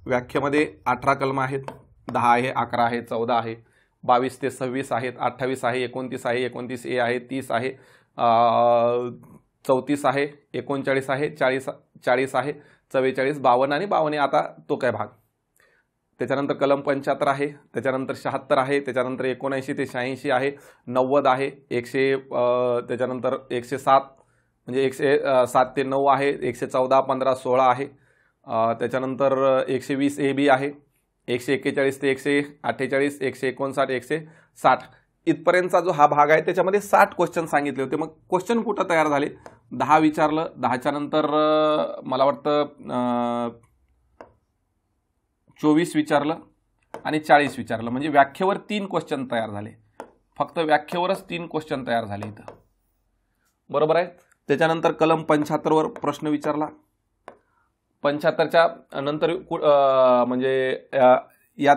व्याख्येमध्ये 18 कलम आहेत, 10 आहे, 11 आहे, 14 आहे, 22 ते 26 आहेत, 28 आहे, 29 आहे, 29A आहे, 30 आहे, 34 आहे, 39 आहे, 40 आहे, 44, 52 आणि 52 आता तो काय भाग. त्याच्यानंतर कलम 75 आहे, त्याच्यानंतर 76 आहे, त्याच्यानंतर 79 ते 86 आहे, 90 आहे, 100 त्याच्यानंतर 107 म्हणजे 107 ते 9 आहे, 114, 15, 16 आहे, त्याच्यानंतर 120 AB आहे, 141 ते 148, 159, 160 इथपर्यंतचा जो हा भाग आहे त्याच्यामध्ये 60 क्वेश्चन सांगितले होते. मग क्वेश्चन कुठं तयार झाले? 10 विचारलं, 10च्या नंतर मला वाटतं 24 विचारलं आणि 40 विचारलं. म्हणजे व्याख्येवर 3 क्वेश्चन तयार झाले, फक्त व्याख्येवरच 3 क्वेश्चन तयार झाले इथं, बरोबर आहे. त्याच्यानंतर कलम 75 वर प्रश्न विचारला. 75च्या नंतर म्हणजे या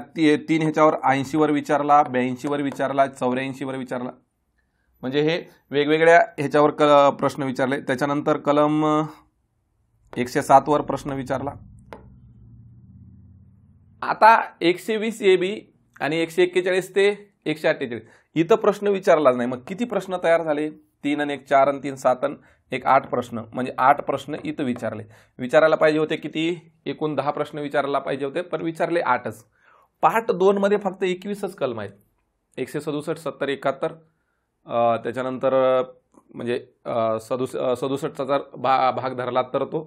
3 ह्याच्यावर 80 वर विचारला, 82 वर विचारला, 84 वर विचारला. म्हणजे हे वेगवेगळ्या ह्याच्यावर प्रश्न विचारले. त्याच्यानंतर कलम 107 वर प्रश्न विचारला. आता 120 AB आणि 141 ते 148 इथं प्रश्न विचारलाच नाही. मग किती प्रश्न तयार झाले? 3 आणि 1 4 आणि 3 7 आणि 1 8 प्रश्न. म्हणजे 8 प्रश्न इथं विचारले. विचारायला पाहिजे होते किती? एकूण 10 प्रश्न विचारायला पाहिजे होते, पण विचारले 8च. पार्ट 2 मध्ये फक्त 21च कलम आहेत. 167, 70, 71 त्याच्यानंतर म्हणजे 67चा जर भाग धरला तर तो.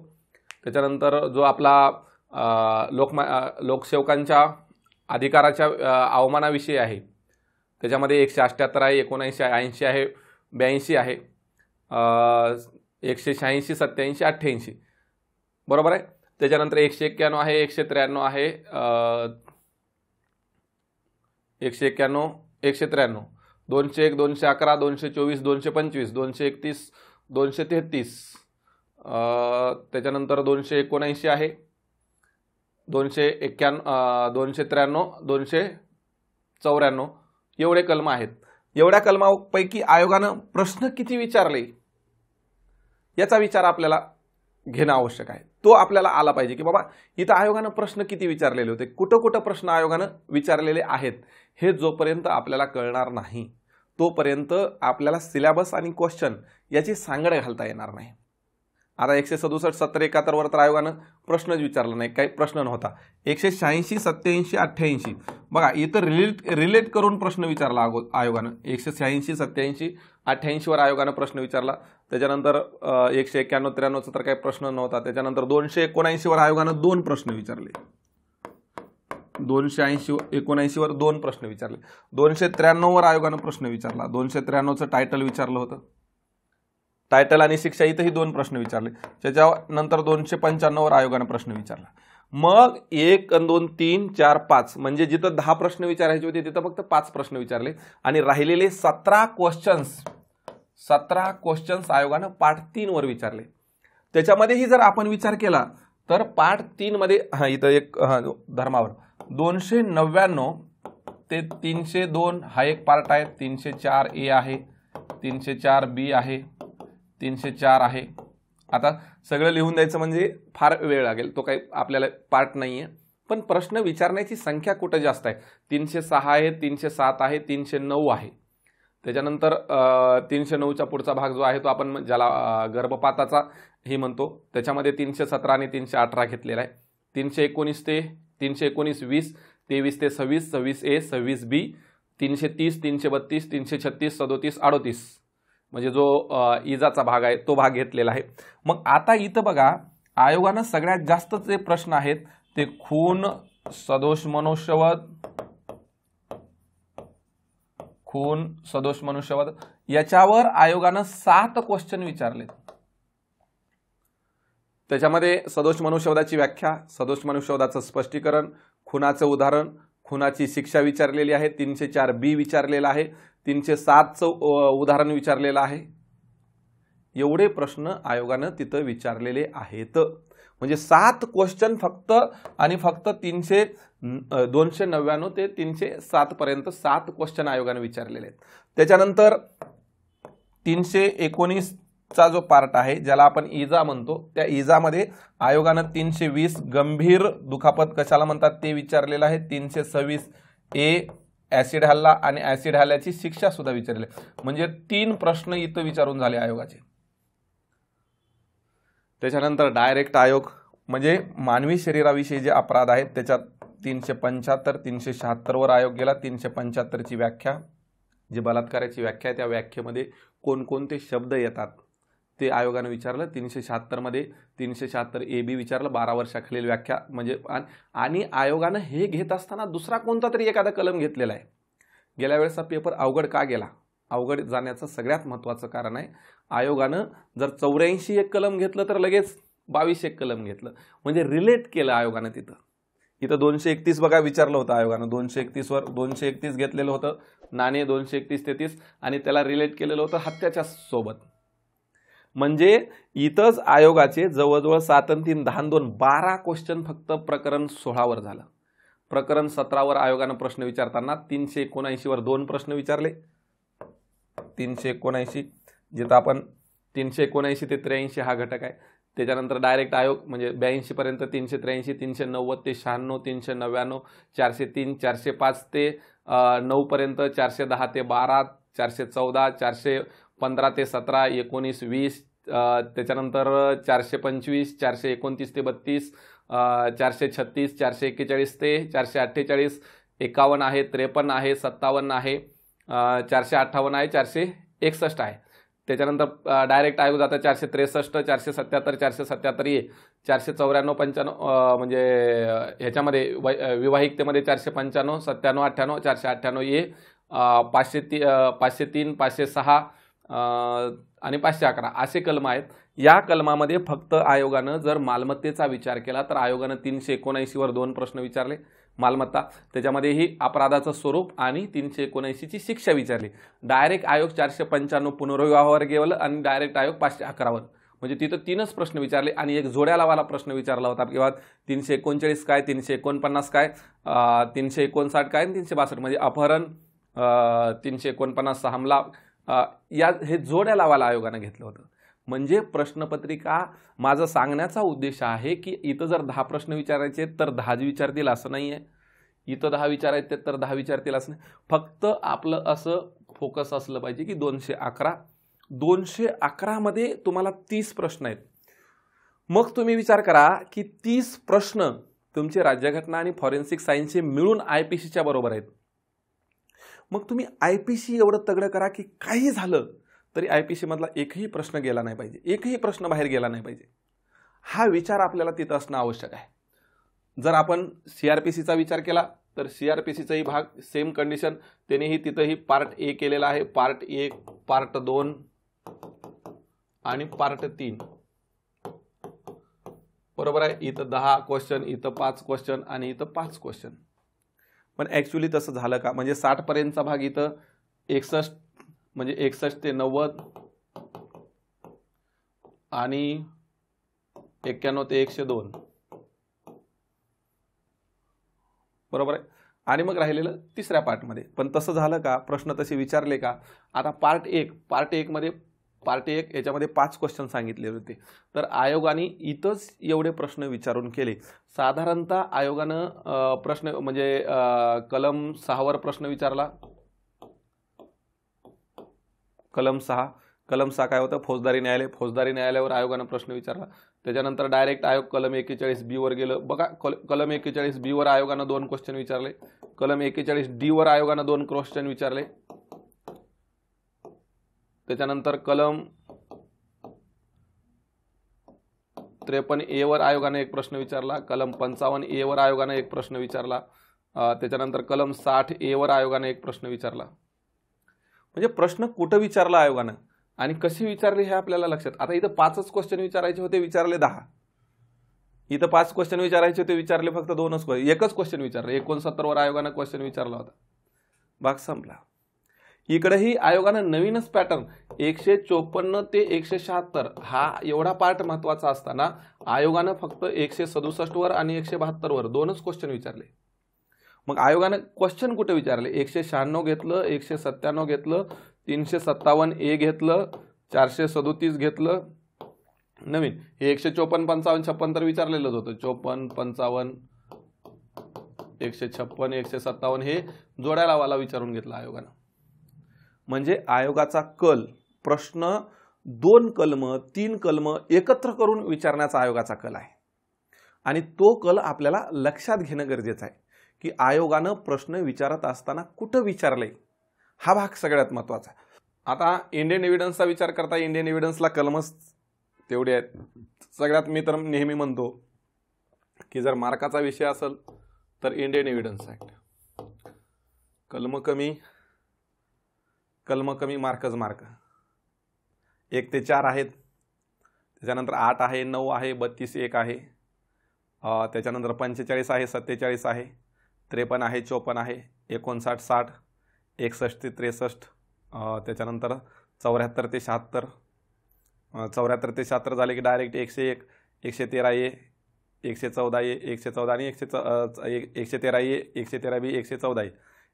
त्याच्यानंतर जो आपला लोकसेवकांच्या अधिकाराच्या अवमानाविषयी आहे त्याच्यामध्ये 178 आहे, 79 आहे, 80 आहे, 82 आहे, 186, 87, 88 बरोबर आहे. त्याच्यानंतर 191 आहे, 193 आहे, 191, 193, 201, 211, 224, 225, 231, 233, त्याच्यानंतर 279 आहे, 291, 293, 294 एवढे कलम आहेत. एवढ्या कलमापैकी आयोगानं प्रश्न किती विचारले याचा विचार आपल्याला घेणं आवश्यक आहे. तो आपल्याला आला पाहिजे की बाबा इथं आयोगानं प्रश्न किती विचारलेले होते, कुठं कुठं प्रश्न आयोगानं विचारलेले आहेत. हे जोपर्यंत आपल्याला कळणार नाही तोपर्यंत आपल्याला सिलेबस आणि क्वेश्चन याची सांगड घालता येणार नाही. आता 167, 70, 71 वर तर आयोगानं प्रश्नच विचारला नाही, काही प्रश्न नव्हता. 186, 87, 88 बघा इथं रिलेट करून प्रश्न विचारला आयोगानं. 186, 87, 88 वर आयोगानं प्रश्न विचारला. त्याच्यानंतर 191, 93 तर काही प्रश्न नव्हता. त्याच्यानंतर 279 वर आयोगानं 2 प्रश्न विचारले. 280, 79 वर 2 प्रश्न विचारले. 293 वर आयोगानं प्रश्न विचारला. 293चं टायटल विचारलं होतं. टायटल आणि शिक्षा इथंही 2 प्रश्न विचारले. त्याच्यानंतर 295 वर आयोगानं प्रश्न विचारला. मग 1, 2, 3, 4, 5 म्हणजे जिथं 10 प्रश्न विचारायचे होते तिथं फक्त 5 प्रश्न विचारले आणि राहिलेले 17 क्वेश्चन्स आयोगानं पार्ट 3 वर विचारले. त्याच्यामध्येही जर आपण विचार केला तर पार्ट 3 मध्ये इथं एक धर्मावर 299 ते 302 हा एक पार्ट आहे. 304 ए आहे, 304 बी आहे, 304 आहे. आता सगळं लिहून द्यायचं म्हणजे फार वेळ लागेल, तो काही आपल्याला पार्ट नाही आहे. पण प्रश्न विचारण्याची संख्या कुठं जास्त आहे. 306 आहे, 307 आहे, 309 आहे. त्याच्यानंतर 309चा पुढचा भाग जो आहे तो आपण ज्याला गर्भपाताचा हे म्हणतो त्याच्यामध्ये 317 आणि 318 घेतलेला आहे. 319 ते 319, 20, 23 ते 26, 26 ए, 26 बी, 330, 332, 336, 37, 38 म्हणजे जो इजाचा भाग आहे तो भाग घेतलेला आहे. मग आता इथं बघा आयोगानं सगळ्यात जास्त जे प्रश्न आहेत ते खून, सदोष मनुष्यवध याच्यावर आयोगानं 7 क्वेश्चन विचारले. त्याच्यामध्ये सदोष मनुष्यवधाची व्याख्या, सदोष मनुष्यवधाचं स्पष्टीकरण, खुनाचं उदाहरण, खुनाची शिक्षा विचारलेली आहे. 304 बी विचारलेला आहे. 307चं उदाहरण विचारलेलं आहे. एवढे प्रश्न आयोगानं तिथं विचारलेले आहेत. म्हणजे 7 क्वेश्चन फक्त आणि फक्त 299 ते 307 पर्यंत 7 क्वेश्चन आयोगानं विचारलेले आहेत. त्याच्यानंतर 319चा जो पार्ट आहे ज्याला आपण इजा म्हणतो त्या इजामध्ये आयोगानं 320 गंभीर दुखापत कशाला म्हणतात ते विचारलेलं आहे. 326 ए ऍसिड हल्ला आणि ऍसिड हल्ल्याची शिक्षा सुद्धा विचारली. म्हणजे 3 प्रश्न इथं विचारून झाले आयोगाचे. त्याच्यानंतर डायरेक्ट आयोग म्हणजे मानवी शरीराविषयी जे अपराध आहेत त्याच्यात 375, 376 वर आयोग गेला. 375ची व्याख्या जी बलात्काराची व्याख्या आहे त्या व्याख्येमध्ये कोणकोणते शब्द येतात ते आयोगानं विचारलं. 376 मध्ये 376 ए बी विचारलं, 12 वर्षाखालील व्याख्या म्हणजे. आणि आयोगानं हे घेत असताना दुसरा कोणता तरी एखादा कलम घेतलेला आहे. गेल्या वेळेसचा पेपर अवघड का गेला? अवघड जाण्याचं सगळ्यात महत्त्वाचं कारण आहे आयोगानं जर 84 एक कलम घेतलं तर लगेच 22 एक कलम घेतलं. म्हणजे रिलेट केलं आयोगानं तिथं. इथं 231 बघा विचारलं होतं आयोगानं. 231 वर 231 घेतलेलं होतं नाणे 231, 33 आणि त्याला रिलेट केलेलं होतं हत्याच्या सोबत. म्हणजे इथंच आयोगाचे जवळजवळ 7 आणि 3 10 2 12 क्वेश्चन फक्त प्रकरण 16 वर झालं. प्रकरण 17 वर आयोगानं प्रश्न विचारताना 379 वर 2 प्रश्न विचारले. 379 जिथं आपण 379 ते 83 हा घटक आहे. त्याच्यानंतर डायरेक्ट आयोग म्हणजे 82 पर्यंत 383, 390 ते 96, 399, 403, 405 ते 9 पर्यंत, 410 ते 12, 414, 415 ते 17, 19, 20, त्याच्यानंतर 425, 429 ते 32, 436, 441 ते 448, 51 आहे, 53 आहे, 57 आहे, 458 आहे, 461 आहे. त्याच्यानंतर डायरेक्ट आयोग जाता 463, 477, 477 ए, 494, 95 म्हणजे ह्याच्यामध्ये विवाहिकतेमध्ये 495, 97, 98, 498 ए, 503, 506 आणि 511 असे कलम आहेत. या कलमामध्ये फक्त आयोगानं जर मालमत्तेचा विचार केला तर आयोगानं 379 वर 2 प्रश्न विचारले मालमत्ता, त्याच्यामध्येही अपराधाचं स्वरूप आणि 379 ची शिक्षा विचारली. डायरेक्ट आयोग 495 पुनर्विवाहावर गेलं आणि डायरेक्ट आयोग 511 वर, म्हणजे तिथं 3च प्रश्न विचारले आणि एक जोड्यालावाला प्रश्न विचारला होता किंवा 339 काय, 349 काय, 359 काय आणि 362 म्हणजे अपहरण, 349 हमला, हे जोड्या लावायला आयोगाने घेतलं होतं. म्हणजे प्रश्नपत्रिका, माझं सांगण्याचा उद्देश आहे की इथं जर 10 प्रश्न विचारायचे तर 10 विचारतील असं नाहीये, इथं 10 विचारायचे तर 10 विचारतील असं नाही. फक्त आपलं असं फोकस असलं पाहिजे की 211 मध्ये तुम्हाला 30 प्रश्न आहेत. मग तुम्ही विचार करा की 30 प्रश्न तुमचे राज्यघटना आणि फॉरेन्सिक सायन्सचे मिळून आयपीसीच्या बरोबर आहेत. मग तुम्ही आयपीसी एवढं तगडं करा की काही झालं तरी आयपीसी मधला एकही प्रश्न गेला नाही पाहिजे, एकही प्रश्न बाहेर गेला नाही पाहिजे. हा विचार आपल्याला तिथं असणं आवश्यक आहे. जर आपण सीआरपीसीचा विचार केला तर सीआरपीसीचाही भाग सेम कंडिशन, त्यांनीही तिथंही पार्ट ए केलेला आहे, पार्ट 1, पार्ट 2 आणि पार्ट 3. बरोबर आहे. इथं 10 क्वेश्चन, इथं 5 क्वेश्चन आणि इथं 5 क्वेश्चन. पण ऍक्च्युअली तसं झालं का? म्हणजे 60 पर्यंतचा भाग इथं 61, म्हणजे 61 ते 90 आणि 91 ते 102. बरोबर आहे. आणि मग राहिलेलं तिसऱ्या पार्टमध्ये. पण तसं झालं का? प्रश्न तसे विचारले का? आता पार्ट 1 मध्ये पार्ट 1 याच्यामध्ये 5 क्वेश्चन सांगितले होते, तर आयोगाने इथंच एवढे प्रश्न विचारून केले. साधारणतः आयोगानं प्रश्न म्हणजे कलम 6 वर प्रश्न विचारला. कलम 6 काय होतं? फौजदारी न्यायालय. फौजदारी न्यायालयावर आयोगानं प्रश्न विचारला. त्याच्यानंतर डायरेक्ट आयोग कलम 41B वर गेलं. बघा, कलम 41B वर आयोगानं 2 क्वेश्चन विचारले. कलम 41D वर आयोगानं 2 क्वेश्चन विचारले. त्याच्यानंतर कलम 53A वर आयोगाने एक प्रश्न विचारला. कलम 55A वर आयोगाने एक प्रश्न विचारला. त्याच्यानंतर कलम 60A वर आयोगाने एक प्रश्न विचारला. म्हणजे प्रश्न कुठं विचारला आयोगानं आणि कशी विचारले हे आपल्याला लक्षात. आता इथं 5च क्वेश्चन विचारायचे होते, विचारले 10. इथं 5 क्वेश्चन विचारायचे होते, विचारले फक्त 2च क्वेश्चन, एकच क्वेश्चन विचारले. 69 वर आयोगानं क्वेश्चन विचारला होता. भाग संपला. इकडेही आयोगानं नवीनच पॅटर्न 154 ते 176 हा एवढा पार्ट महत्वाचा असताना आयोगानं फक्त 167 वर आणि 172 वर 2च क्वेश्चन विचारले. मग आयोगानं क्वेश्चन कुठे विचारले? 196 घेतलं, 197 घेतलं, 357A घेतलं, 437 घेतलं. नवीन हे 154, 55, 56 तर विचारलेलंच होतं. 54, 55, 156, 157 हे जोड्याला वाला विचारून घेतला आयोगानं. म्हणजे आयोगाचा कल प्रश्न 2 कलम 3 कलम एकत्र करून विचारण्याचा आयोगाचा कल आहे. आणि तो कल आपल्याला लक्षात घेणं गरजेचं आहे की आयोगानं प्रश्न विचारत असताना कुठं विचारले, हा भाग सगळ्यात महत्वाचा आहे. आता इंडियन एव्हिडन्सचा विचार करता इंडियन एव्हिडन्सला कलमच तेवढे आहेत. सगळ्यात मी तर नेहमी म्हणतो की जर मार्काचा विषय असेल तर इंडियन एव्हिडन्स ऍक्ट. कलम कमी मार्कच मार्क. 1 ते 4 आहेत, त्याच्यानंतर 8 आहे, 9 आहे, 32 1 आहे, त्याच्यानंतर 45 आहे, 47 आहे, 53 आहे, 54 आहे, 59 60, 61 ते 63, त्याच्यानंतर 74 ते 76, 74 ते 76 झाले की डायरेक्ट 101, 113A, 114A, 114 आणि 113A, 113B, 114A,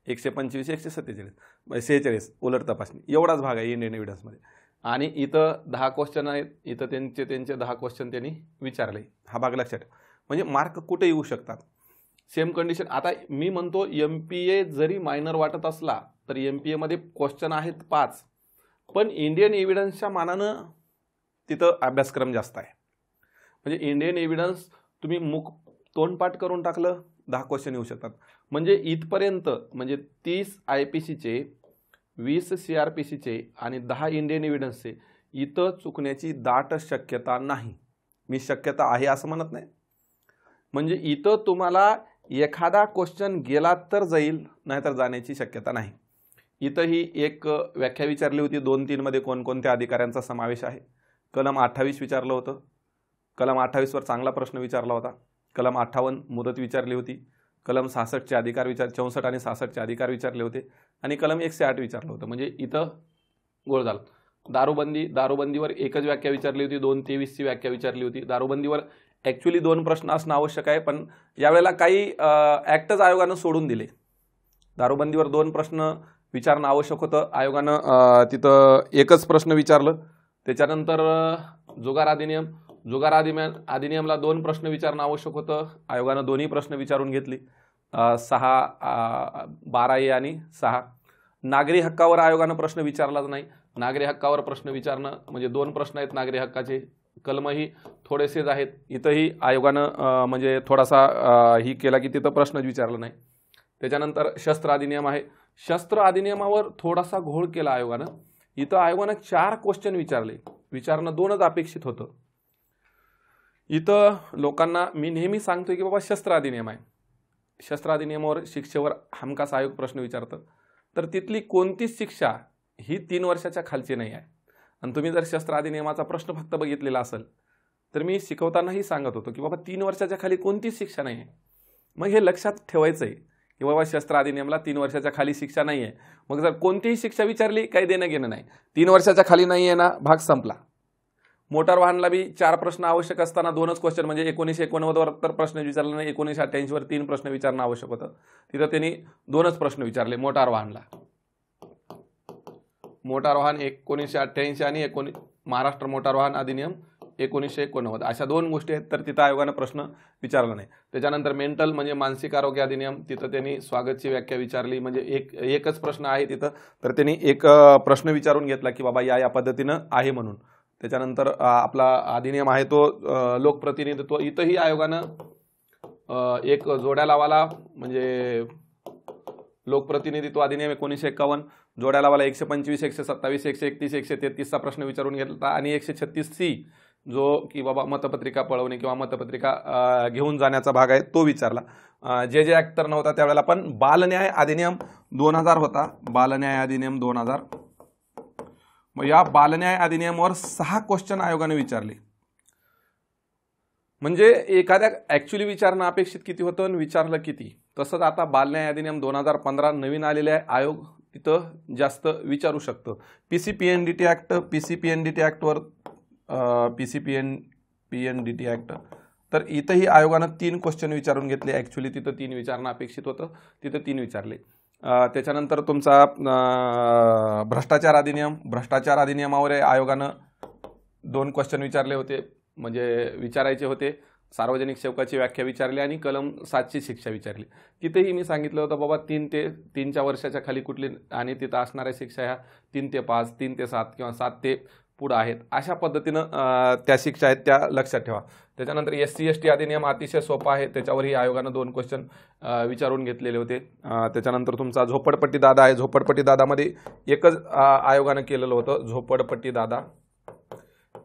125, 147, 46 उलट तपासणी. एवढाच भाग आहे इंडियन एव्हिडन्समध्ये. आणि इथं 10 क्वेश्चन आहेत, इथं त्यांचे 10 क्वेश्चन त्यांनी विचारले. हा भाग लक्षात ठेवा. म्हणजे मार्क कुठे येऊ शकतात. Same condition. आता मी म्हणतो MPA जरी मायनर वाटत असला तर MPA मध्ये क्वेश्चन आहेत 5, पण इंडियन एव्हिडन्सच्या मानानं तिथं अभ्यासक्रम जास्त आहे. म्हणजे इंडियन एव्हिडन्स तुम्ही तोंडपाठ करून टाकलं 10 क्वेश्चन येऊ शकतात. म्हणजे इथपर्यंत म्हणजे 30 IPCचे, 20 CRPCचे आणि 10 इंडियन एव्हिडन्सचे इथं चुकण्याची दाट शक्यता नाही. मी शक्यता आहे असं म्हणत नाही. म्हणजे इथं तुम्हाला एखादा क्वेश्चन गेला तर जाईल, नाहीतर जाण्याची शक्यता नाही. इथंही एक व्याख्या विचारली होती 2-3 मध्ये कोणकोणत्या अधिकाऱ्यांचा समावेश आहे. कलम 28 विचारलं होतं. कलम 28 वर चांगला प्रश्न विचारला होता. कलम 58 मुदत विचारली होती. कलम 66 चे अधिकार 64 आणि 66 चे अधिकार विचारले होते आणि कलम 108 विचारलं होतं. म्हणजे इथं गोळ झालं. दारूबंदीवर एकच व्याख्या विचारली होती. 223 ची व्याख्या विचारली होती. दारूबंदीवर ॲक्च्युली 2 प्रश्न असणं आवश्यक आहे, पण यावेळेला काही ॲक्टच आयोगानं सोडून दिले. दारूबंदीवर 2 प्रश्न विचारणं आवश्यक होतं. आयोगानं तिथं एकच प्रश्न विचारलं. त्याच्यानंतर जुगार अधिनियमला 2 प्रश्न विचारणं आवश्यक होतं. आयोगानं दोन्ही प्रश्न विचारून घेतली. 12A आणि 6. नागरी हक्कावर आयोगानं प्रश्न विचारलाच नाही. नागरी हक्कावर प्रश्न विचारणं म्हणजे 2 प्रश्न आहेत नागरी हक्काचे. कलमही थोडेसेच आहेत. इथंही आयोगानं म्हणजे थोडासा ही केला की तिथं प्रश्नच विचारला नाही. त्याच्यानंतर शस्त्र अधिनियम आहे. शस्त्र अधिनियमावर थोडासा घोळ केला आयोगानं. इथं आयोगानं 4 क्वेश्चन विचारणं 2च अपेक्षित होतं. इथं लोकांना मी नेहमी सांगतोय की बाबा शस्त्र अधिनियम आहे. शस्त्र अधिनियमावर शिक्षेवर हमखास आयोग प्रश्न विचारतं. तर तिथली कोणतीच शिक्षा ही 3 वर्षाच्या खालची नाही आहे. आणि तुम्ही जर शस्त्र अधिनियमाचा प्रश्न फक्त बघितलेला असेल तर मी शिकवतानाही सांगत होतो की बाबा 3 वर्षाच्या खाली कोणतीच शिक्षा नाही आहे. मग हे लक्षात ठेवायचं आहे की बाबा शस्त्र अधिनियमला 3 वर्षाच्या खाली शिक्षा नाही आहे. मग जर कोणतीही शिक्षा विचारली काही देणं घेणं नाही. 3 वर्षाच्या खाली नाही आहे ना, भाग संपला. मोटार वाहनला बी 4 प्रश्न आवश्यक असताना 2च क्वेश्चन म्हणजे 1989 वर तर प्रश्न विचारला नाही. 1988 वर 3 प्रश्न विचारणं आवश्यक होतं. तिथं त्यांनी 2च प्रश्न विचारले मोटार वाहनला. मोटार वाहन 1988 आणि महाराष्ट्र मोटार वाहन अधिनियम 1989 अशा 2 गोष्टी आहेत. तर तिथं आयोगानं प्रश्न विचारला नाही. त्याच्यानंतर मेंटल म्हणजे मानसिक आरोग्य अधिनियम, तिथं त्यांनी स्वागतची व्याख्या विचारली. म्हणजे एकच प्रश्न आहे तिथं, तर त्यांनी एक प्रश्न विचारून घेतला की बाबा या पद्धतीनं आहे म्हणून. त्याच्यानंतर आपला अधिनियम आहे तो लोकप्रतिनिधित्व. इथंही आयोगानं एक जोड्या लावाला म्हणजे लोकप्रतिनिधित्व अधिनियम 1951 जोड्या लावाला 125, 127, 131, 133 चा प्रश्न विचारून घेतला आणि 136C जो की बाबा मतपत्रिका पळवणे किंवा मतपत्रिका घेऊन जाण्याचा भाग आहे तो विचारला. जे ॲक्ट तर नव्हता त्यावेळेला, पण बालन्याय अधिनियम 2000 होता. बालन्याय अधिनियम 2000. मग या बालन्याय अधिनियमावर 6 क्वेश्चन आयोगाने विचारले. म्हणजे एखाद्या ॲक्च्युली विचारणं अपेक्षित किती होतं आणि विचारलं किती. तसंच आता बालन्याय अधिनियम 2015 नवीन आलेले आहे. आयोग तिथं जास्त विचारू शकतं. PCPNDT ॲक्टवर PCPNDT ॲक्ट तर इथंही आयोगानं 3 क्वेश्चन विचारून घेतले. ॲक्च्युली तिथं 3 विचारणं अपेक्षित होतं, तिथं 3 विचारले. त्याच्यानंतर तुमचा भ्रष्टाचार अधिनियमावर आयोगानं 2 क्वेश्चन विचारले होते, म्हणजे विचारायचे होते. सार्वजनिक सेवकाची व्याख्या विचारली आणि कलम 7 ची शिक्षा विचारली. तिथेही मी सांगितलं होतं बाबा 3 वर्षाच्या खाली कुठली आणि तिथं असणाऱ्या शिक्षा ह्या 3 ते 5, 3 ते 7 किंवा 7 ते पुढं आहेत. अशा पद्धतीनं त्या शिक्षा आहेत त्या लक्षात ठेवा. त्याच्यानंतर SC/ST अधिनियम अतिशय सोपा आहे. त्याच्यावरही आयोगानं 2 क्वेश्चन विचारून घेतलेले होते. त्याच्यानंतर तुमचा झोपडपट्टी दादा आहे. झोपडपट्टी दादामध्ये एकच आयोगानं केलेलं होतं, झोपडपट्टी दादा.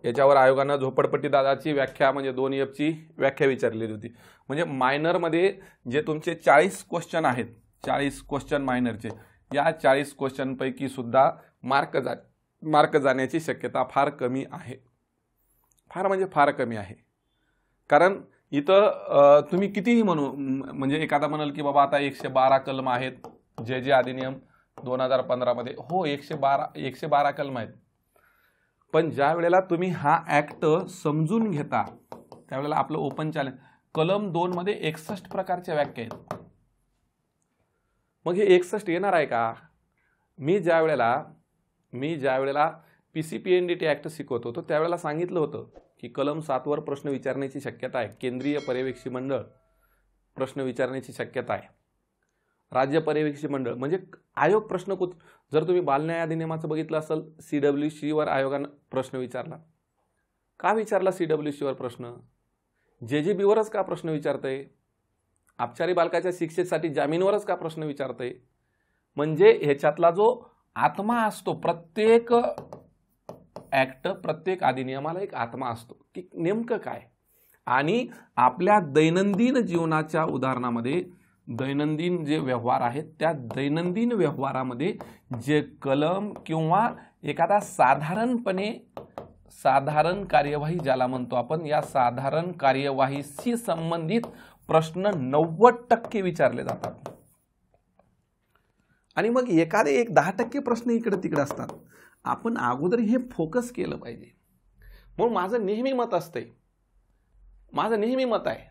याच्यावर आयोगानं झोपडपट्टी दादाची व्याख्या म्हणजे 2F ची व्याख्या विचारलेली होती. म्हणजे मायनरमध्ये जे तुमचे 40 क्वेश्चन आहेत, 40 क्वेश्चन मायनरचे, या 40 क्वेश्चनपैकी सुद्धा मार्क जाण्याची शक्यता फार कमी आहे. फार म्हणजे फार कमी आहे. कारण इथं तुम्ही कितीही म्हणू, म्हणजे एखादा म्हणाल की बाबा आता 112 कलम आहेत जे अधिनियम 2015 मध्ये. हो, 112 कलम आहेत. पण ज्या वेळेला तुम्ही हा ॲक्ट समजून घेता त्यावेळेला आपलं ओपन चॅलेंज, कलम 2 मध्ये 61 प्रकारच्या व्याख्या आहेत. मग हे 61 येणार आहे का? मी ज्या वेळेला PCPNDT ॲक्ट शिकवत होतो त्यावेळेला सांगितलं होतं की कलम 7 वर प्रश्न विचारण्याची शक्यता आहे. केंद्रीय पर्यवेक्षी मंडळ प्रश्न विचारण्याची शक्यता आहे. राज्य पर्यवेक्षी मंडळ म्हणजे आयोग प्रश्न जर तुम्ही बालन्याय अधिनियमाचं बघितलं असेल, CWC वर आयोगानं प्रश्न विचारला. का विचारला CWC वर प्रश्न? JJB वरच का प्रश्न विचारतंय? अपचारी बालकाच्या शिक्षेसाठी जामीनवरच का प्रश्न विचारतंय? म्हणजे ह्याच्यातला जो आत्मा असतो, प्रत्येक ॲक्ट, प्रत्येक अधिनियमाला एक आत्मा असतो की नेमकं काय. आणि आपल्या दैनंदिन जीवनाच्या उदाहरणामध्ये दैनंदिन जे व्यवहार आहेत त्या दैनंदिन व्यवहारामध्ये जे कलम किंवा एखादा साधारण कार्यवाही ज्याला म्हणतो आपण, या साधारण कार्यवाहीशी संबंधित प्रश्न 90% विचारले जातात. आणि मग एखादे 10% प्रश्न इकडे तिकडे असतात. आपण अगोदर हे फोकस केलं पाहिजे. मग माझं नेहमी मत असतंय, माझं नेहमी मत आहे,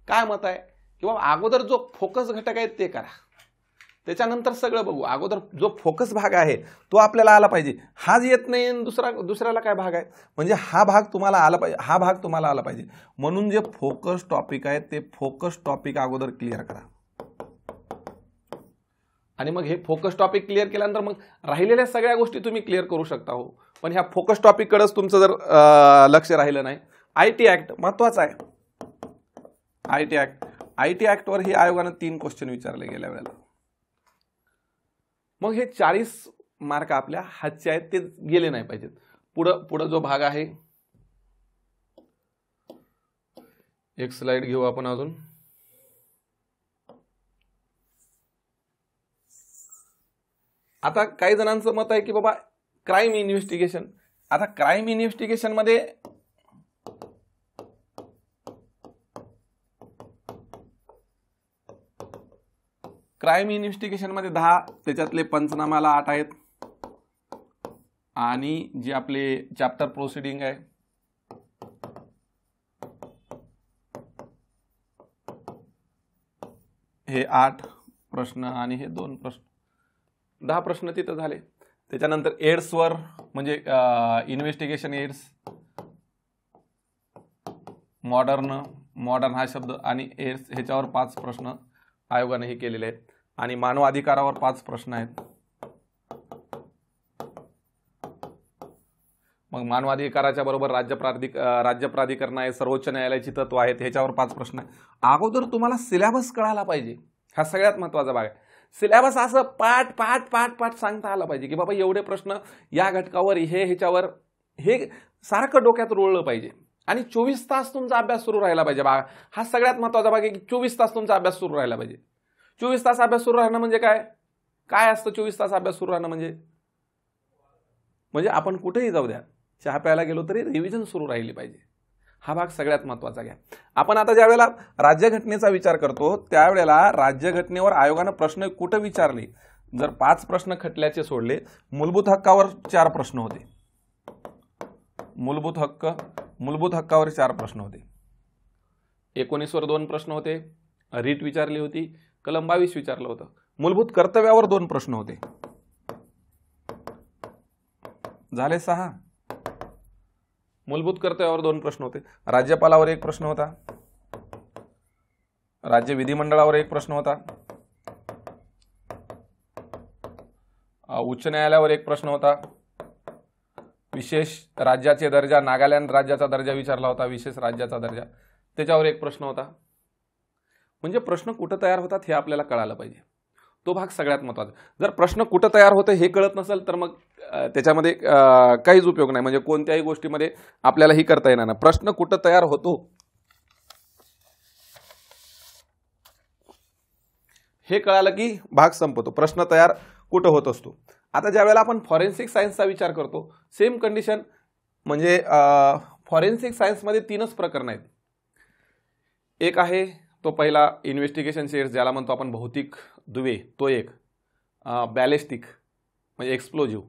काय मत आहे की बाबा अगोदर जो फोकस घटक आहे ते करा, त्याच्यानंतर सगळं बघू. अगोदर जो फोकस भाग आहे तो आपल्याला आला पाहिजे. हाच येत नाही दुसऱ्याला काय भाग आहे, म्हणजे हा भाग तुम्हाला आला पाहिजे, हा भाग तुम्हाला आला पाहिजे. म्हणून जे फोकस टॉपिक आहे ते फोकस टॉपिक अगोदर क्लिअर करा. आणि मग हे फोकस टॉपिक क्लिअर केल्यानंतर मग राहिलेल्या सगळ्या गोष्टी तुम्ही क्लिअर करू शकता हो. पण ह्या फोकस टॉपिककडेच तुमचं जर लक्ष राहिलं नाही. IT ऍक्ट महत्वाचा आहे. IT ऍक्टवर ही आयोगानं 3 क्वेश्चन विचारले गेल्या वेळेला. मग हे 40 मार्क आपल्या हातचे आहेत, ते गेले नाही पाहिजेत. पुढं जो भाग आहे, एक स्लाइड घेऊ आपण अजून. आता काही जणांचं मत आहे की बाबा क्राईम इन्व्हेस्टिगेशन. आता क्राईम इन्व्हेस्टिगेशन मध्ये क्राईम इन्व्हेस्टिगेशन मध्ये 10, त्याच्यातले पंचनामाला 8 आहेत. आणि जे आपले चॅप्टर प्रोसिडिंग आहे हे 8 प्रश्न आणि हे 2 प्रश्न, 10 प्रश्न तिथं झाले. त्याच्यानंतर एड्सवर म्हणजे इन्व्हेस्टिगेशन एड्स, मॉडर्न हा शब्द आणि एड्स ह्याच्यावर 5 प्रश्न आयोगाने हे केलेले आहेत. आणि मानव अधिकारावर 5 प्रश्न आहेत. मग मानवाधिकाराच्या बरोबर राज्य प्राधिकरण आहे, सर्वोच्च न्यायालयाची तत्व आहेत, ह्याच्यावर 5 प्रश्न आहे. अगोदर तुम्हाला सिलेबस कळायला पाहिजे. हा सगळ्यात महत्वाचा भाग आहे. सिलेबस असं पाठ सांगता आला पाहिजे की बाबा एवढे प्रश्न या घटकावर, ह्याच्यावर, हे सारखं डोक्यात रुळलं पाहिजे. आणि 24 तास तुमचा अभ्यास सुरू राहिला पाहिजे. हा सगळ्यात महत्वाचा भाग आहे की 24 तास तुमचा अभ्यास सुरू राहिला पाहिजे. 24 तास अभ्यास सुरू राहणं म्हणजे काय असतं? 24 तास अभ्यास सुरू राहणं म्हणजे आपण कुठेही जाऊ द्या, चहा प्यायला गेलो तरी रिव्हिजन सुरू राहिली पाहिजे. हा भाग सगळ्यात महत्वाचा घ्या. आपण आता ज्या वेळेला राज्यघटनेचा विचार करतो त्यावेळेला राज्यघटनेवर आयोगानं प्रश्न कुठं विचारले? जर 5 प्रश्न खटल्याचे सोडले, मूलभूत हक्कावर 4 प्रश्न होते. मूलभूत हक्कावर 4 प्रश्न होते. 19 वर 2 प्रश्न होते. रीट विचारली होती. कलम 22 विचारलं होतं. मूलभूत कर्तव्यावर 2 प्रश्न होते. झाले 6. मूलभूत कर्तव्यावर 2 प्रश्न होते. राज्यपालावर 1 प्रश्न होता. राज्य विधिमंडळावर 1 प्रश्न होता. उच्च न्यायालयावर 1 प्रश्न होता. विशेष राज्याचे दर्जा, नागालँड राज्याचा दर्जा विचारला होता, विशेष राज्याचा दर्जा, त्याच्यावर 1 प्रश्न होता. म्हणजे प्रश्न कुठं तयार होतात हे आपल्याला कळायला पाहिजे. तो भाग सगळ्यात महत्त्वाचा. जर प्रश्न कुठं तयार होते हे कळत नसेल तर मग त्याच्यामध्ये काहीच उपयोग नाही. म्हणजे कोणत्याही गोष्टीमध्ये आपल्याला ही करता येणार नाही. प्रश्न कुठं तयार होतो हे कळालं की भाग संपतो. प्रश्न तयार कुठं होत असतो. आता ज्यावेळेला आपण फॉरेन्सिक सायन्सचा विचार करतो, सेम कंडिशन. म्हणजे फॉरेन्सिक सायन्समध्ये 3च प्रकरण आहेत. एक आहे तो पहिला इन्व्हेस्टिगेशन शेअर्स ज्याला म्हणतो आपण भौतिक दुवे, तो एक. बॅलिस्टिक म्हणजे एक्सप्लोजिव्ह,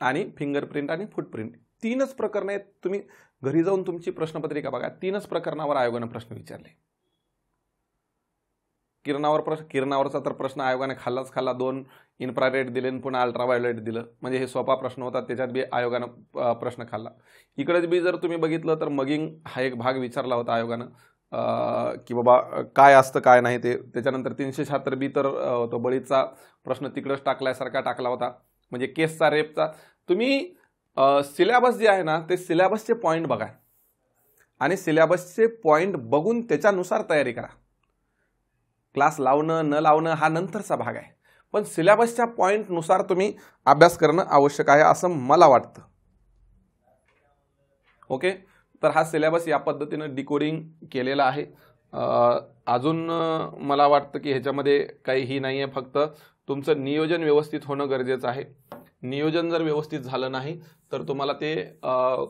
आणि फिंगरप्रिंट आणि फुटप्रिंट. 3च प्रकरण आहेत. तुम्ही घरी जाऊन तुमची प्रश्नपत्रिका बघा. 3च प्रकरणावर आयोगाने प्रश्न विचारले. किरणावरचा तर प्रश्न आयोगाने खाल्ला. 2 इन्फ्रारेड दिले आणि पुन्हा अल्ट्राव्हायोलेट दिलं. म्हणजे हे सोपा प्रश्न होता, त्याच्यात बी आयोगानं प्रश्न खाल्ला. इकडे बी जर तुम्ही बघितलं तर मगिंग हा एक भाग विचारला होता आयोगानं की बाबा काय असतं काय नाही ते. त्याच्यानंतर 376 बी तर तो बळीचा प्रश्न तिकडंच टाकल्यासारखा टाकला होता. म्हणजे केसचा, रेपचा. तुम्ही सिलेबस जे आहे ना ते सिलेबसचे पॉईंट बघा आणि सिलेबसचे पॉईंट बघून त्याच्यानुसार तयारी करा. क्लास लावणं न लावणं हा नंतरचा भाग आहे, पण सिलेबसच्या पॉईंटनुसार तुम्ही अभ्यास करणं आवश्यक आहे असं मला वाटतं. ओके, तर हा सिलेबस या पद्धतीनं डिकोडिंग केलेला आहे. अजून मला वाटतं की ह्याच्यामध्ये काहीही नाही आहे, फक्त तुमचं नियोजन व्यवस्थित होणं गरजेचं आहे. नियोजन जर व्यवस्थित झालं नाही तर तुम्हाला ते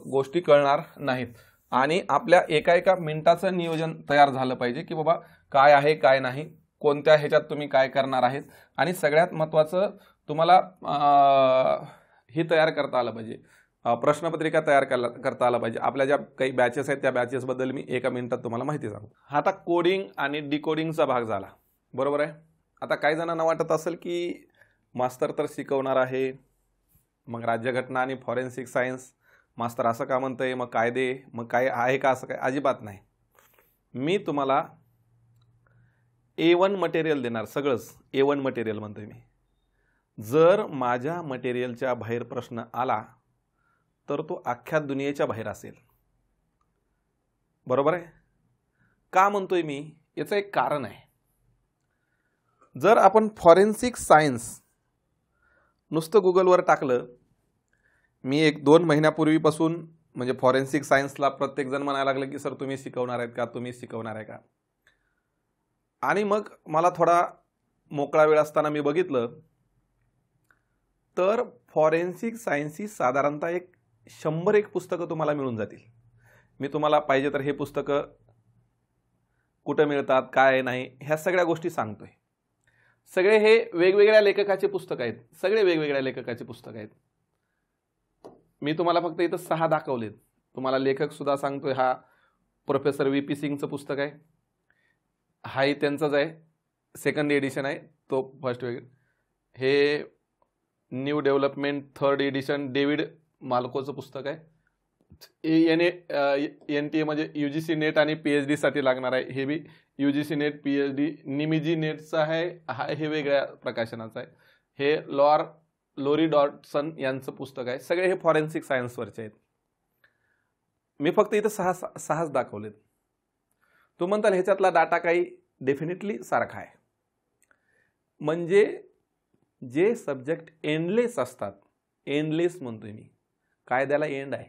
गोष्टी कळणार नाहीत. आणि आपल्या एका मिनिटाचं नियोजन तयार झालं पाहिजे की बाबा काय आहे काय नाही, कोणत्या ह्याच्यात तुम्ही काय करणार आहेत. आणि सगळ्यात महत्त्वाचं तुम्हाला हे तयार करता आलं पाहिजे, प्रश्नपत्रिका तयार करता आला पाहिजे. आपल्या ज्या काही बॅचेस आहेत त्या बॅचेसबद्दल मी एका मिनिटात तुम्हाला माहिती सांगतो. हा आता कोडिंग आणि डिकोडिंगचा भाग झाला, बरोबर आहे. आता काही जणांना वाटत असेल की मास्तर तर शिकवणार आहे, मग राज्यघटना आणि फॉरेन्सिक सायन्स मास्तर असं का म्हणतंय, मग कायदे, मग काय आहे का असं काय? अजिबात नाही. मी तुम्हाला A1 मटेरियल देणार, सगळंच A1 मटेरियल म्हणतोय मी. जर माझ्या मटेरियलच्या बाहेर प्रश्न आला तर तो अख्ख्या दुनियेच्या बाहेर असेल, बरोबर आहे. का म्हणतोय मी? याचं एक कारण आहे. जर आपण फॉरेन्सिक सायन्स नुसतं गुगलवर टाकलं, मी 1-2 महिन्यापूर्वीपासून म्हणजे फॉरेन्सिक सायन्सला प्रत्येकजण म्हणायला लागलं की सर तुम्ही शिकवणार आहेत का, तुम्ही शिकवणार आहे का. आणि मग मला थोडा मोकळा वेळ असताना मी बघितलं तर फॉरेन्सिक सायन्सची साधारणतः 100 पुस्तकं तुम्हाला मिळून जातील. मी तुम्हाला पाहिजे तर हे पुस्तकं कुठं मिळतात, काय नाही, ह्या सगळ्या गोष्टी सांगतोय. सगळे हे वेगवेगळ्या लेखकाचे पुस्तक आहेत, सगळे वेगवेगळ्या लेखकाचे पुस्तक आहेत. मी तुम्हाला फक्त इथं 6 दाखवलेत. तुम्हाला लेखक सुद्धा सांगतोय, हा प्रोफेसर VP सिंगचं पुस्तक आहे, हाही त्यांचंच आहे, 2nd एडिशन आहे, तो फर्स्ट वेगळं. हे new development 3rd edition David माल्कोचं पुस्तक आहे. NTA म्हणजे UGC नेट आणि PhD साठी लागणार आहे. हे बी UGC नेट PhD निमिजी नेटचं आहे, हे वेगळ्या प्रकाशनाचं आहे. हे लोरी डॉटसन यांचं पुस्तक आहे. सगळे हे फॉरेन्सिक सायन्सवरचे आहेत. मी फक्त इथं 6 दाखवलेत. तो म्हणताल ह्याच्यातला डाटा काही डेफिनेटली सारखा आहे. म्हणजे जे सब्जेक्ट एंडलेस असतात, एंडलेस म्हणतोय मी, कायद्याला एंड आहे.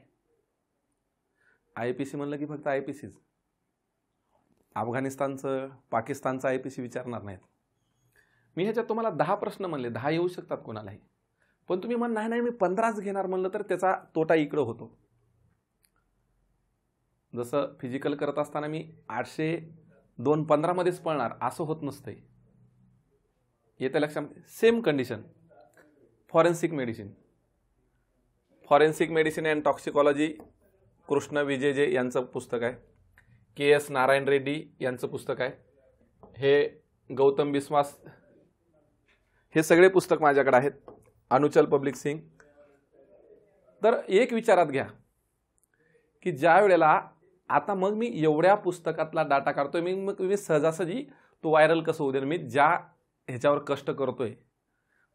IPC म्हणलं की फक्त IPCच, अफगाणिस्तानचं पाकिस्तानचं IPC विचारणार नाहीत. मी ह्याच्यात तुम्हाला 10 प्रश्न म्हणले, 10 येऊ शकतात कोणालाही, पण तुम्ही म्हण नाही मी 15च घेणार म्हणलं तर त्याचा तोटा इकडं होतो. जसं फिजिकल करत असताना मी 800 215 मध्येच पळणार असं होत नसतंय. येतं लक्षात. Same condition forensic medicine and toxicology Krishan विजेजे यांचं पुस्तक आहे. KS नारायण रेड्डी यांचं पुस्तक आहे. हे गौतम बिस्वास, हे सगळे पुस्तक माझ्याकडे आहेत. अनुचल पब्लिक सिंग. तर एक विचारात घ्या की ज्या वेळेला आता मग मी एवढ्या पुस्तकातला डाटा काढतोय, मी सहजासहजी तो व्हायरल कसं होऊ दे, मी ज्या ह्याच्यावर कष्ट करतोय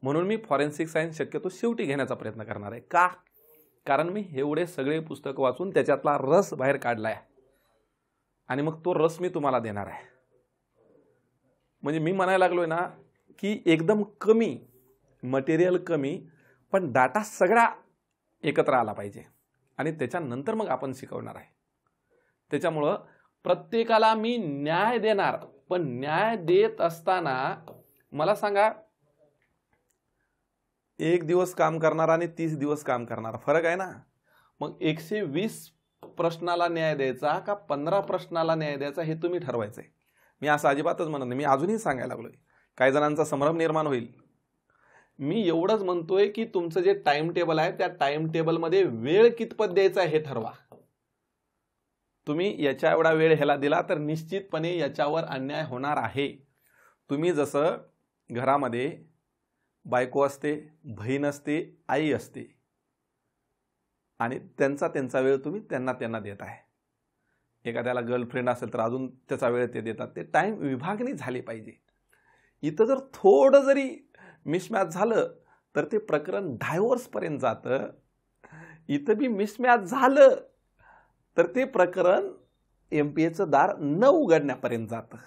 म्हणून मी फॉरेन्सिक सायन्स शक्यतो शेवटी घेण्याचा प्रयत्न करणार आहे. का? कारण मी एवढे सगळे पुस्तक वाचून त्याच्यातला रस बाहेर काढलाय आणि मग तो रस मी तुम्हाला देणार आहे. म्हणजे मी म्हणायला लागलोय ना की एकदम कमी मटेरियल, कमी पण डाटा सगळा एकत्र आला पाहिजे आणि त्याच्यानंतर मग आपण शिकवणार आहे. त्याच्यामुळं प्रत्येकाला मी न्याय देणार, पण न्याय देत असताना मला सांगा 1 दिवस काम करणार आणि 30 दिवस काम करणार, फरक आहे ना. मग 120 प्रश्नाला न्याय द्यायचा का 15 प्रश्नाला न्याय द्यायचा हे तुम्ही ठरवायचंय. मी असं अजिबातच म्हणत नाही. मी अजूनही सांगायला लागलोय, काही जणांचा संभ्रम निर्माण होईल. मी एवढंच म्हणतोय की तुमचं जे टाइम टेबल आहे त्या टाइम टेबलमध्ये वेळ कितपत द्यायचा हे ठरवा. तुम्ही याच्या एवढा वेळ ह्याला दिला तर निश्चितपणे याच्यावर अन्याय होणार आहे. तुम्ही जसं घरामध्ये बायको असते, बहीण असते, आई असते आणि त्यांचा वेळ तुम्ही त्यांना देत आहे. एखाद्याला गर्लफ्रेंड असेल तर अजून त्याचा वेळ ते देतात. ते टाइम विभागणी झाली पाहिजे. इथं जर थोडं जरी मिसमॅच झालं तर ते प्रकरण डायव्होर्स पर्यंत जातं. इथं बी मिसमॅच झालं तर ते प्रकरण MPAचं दार न उघडण्यापर्यंत जातं.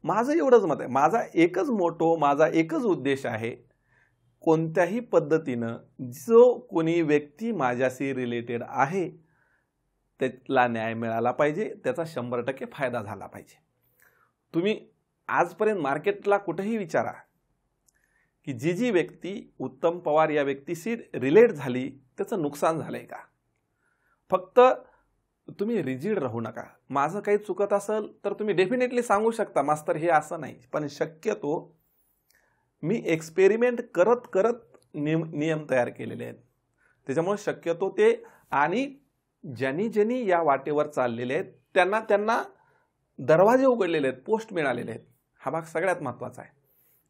माझं एवढंच मत आहे. माझा एकच मोटो, माझा एकच उद्देश आहे, कोणत्याही पद्धतीनं जो कोणी व्यक्ती माझ्याशी रिलेटेड आहे त्याला न्याय मिळाला पाहिजे, त्याचा 100% फायदा झाला पाहिजे. तुम्ही आजपर्यंत मार्केटला कुठेही विचारा की जी व्यक्ती उत्तम पवार या व्यक्तीशी रिलेट झाली त्याचं नुकसान झालंय का. फक्त तुम्ही रिजिड राहू नका. माझं काही चुकत असेल तर तुम्ही डेफिनेटली सांगू शकता मास्तर हे असं नाही, पण शक्यतो मी एक्सपेरिमेंट करत करत नियम तयार केलेले आहेत. त्याच्यामुळे शक्यतो ते, आणि ज्यांनी या वाटेवर चाललेले आहेत त्यांना दरवाजे उघडलेले आहेत, पोस्ट मिळालेले आहेत. हा भाग सगळ्यात महत्त्वाचा आहे.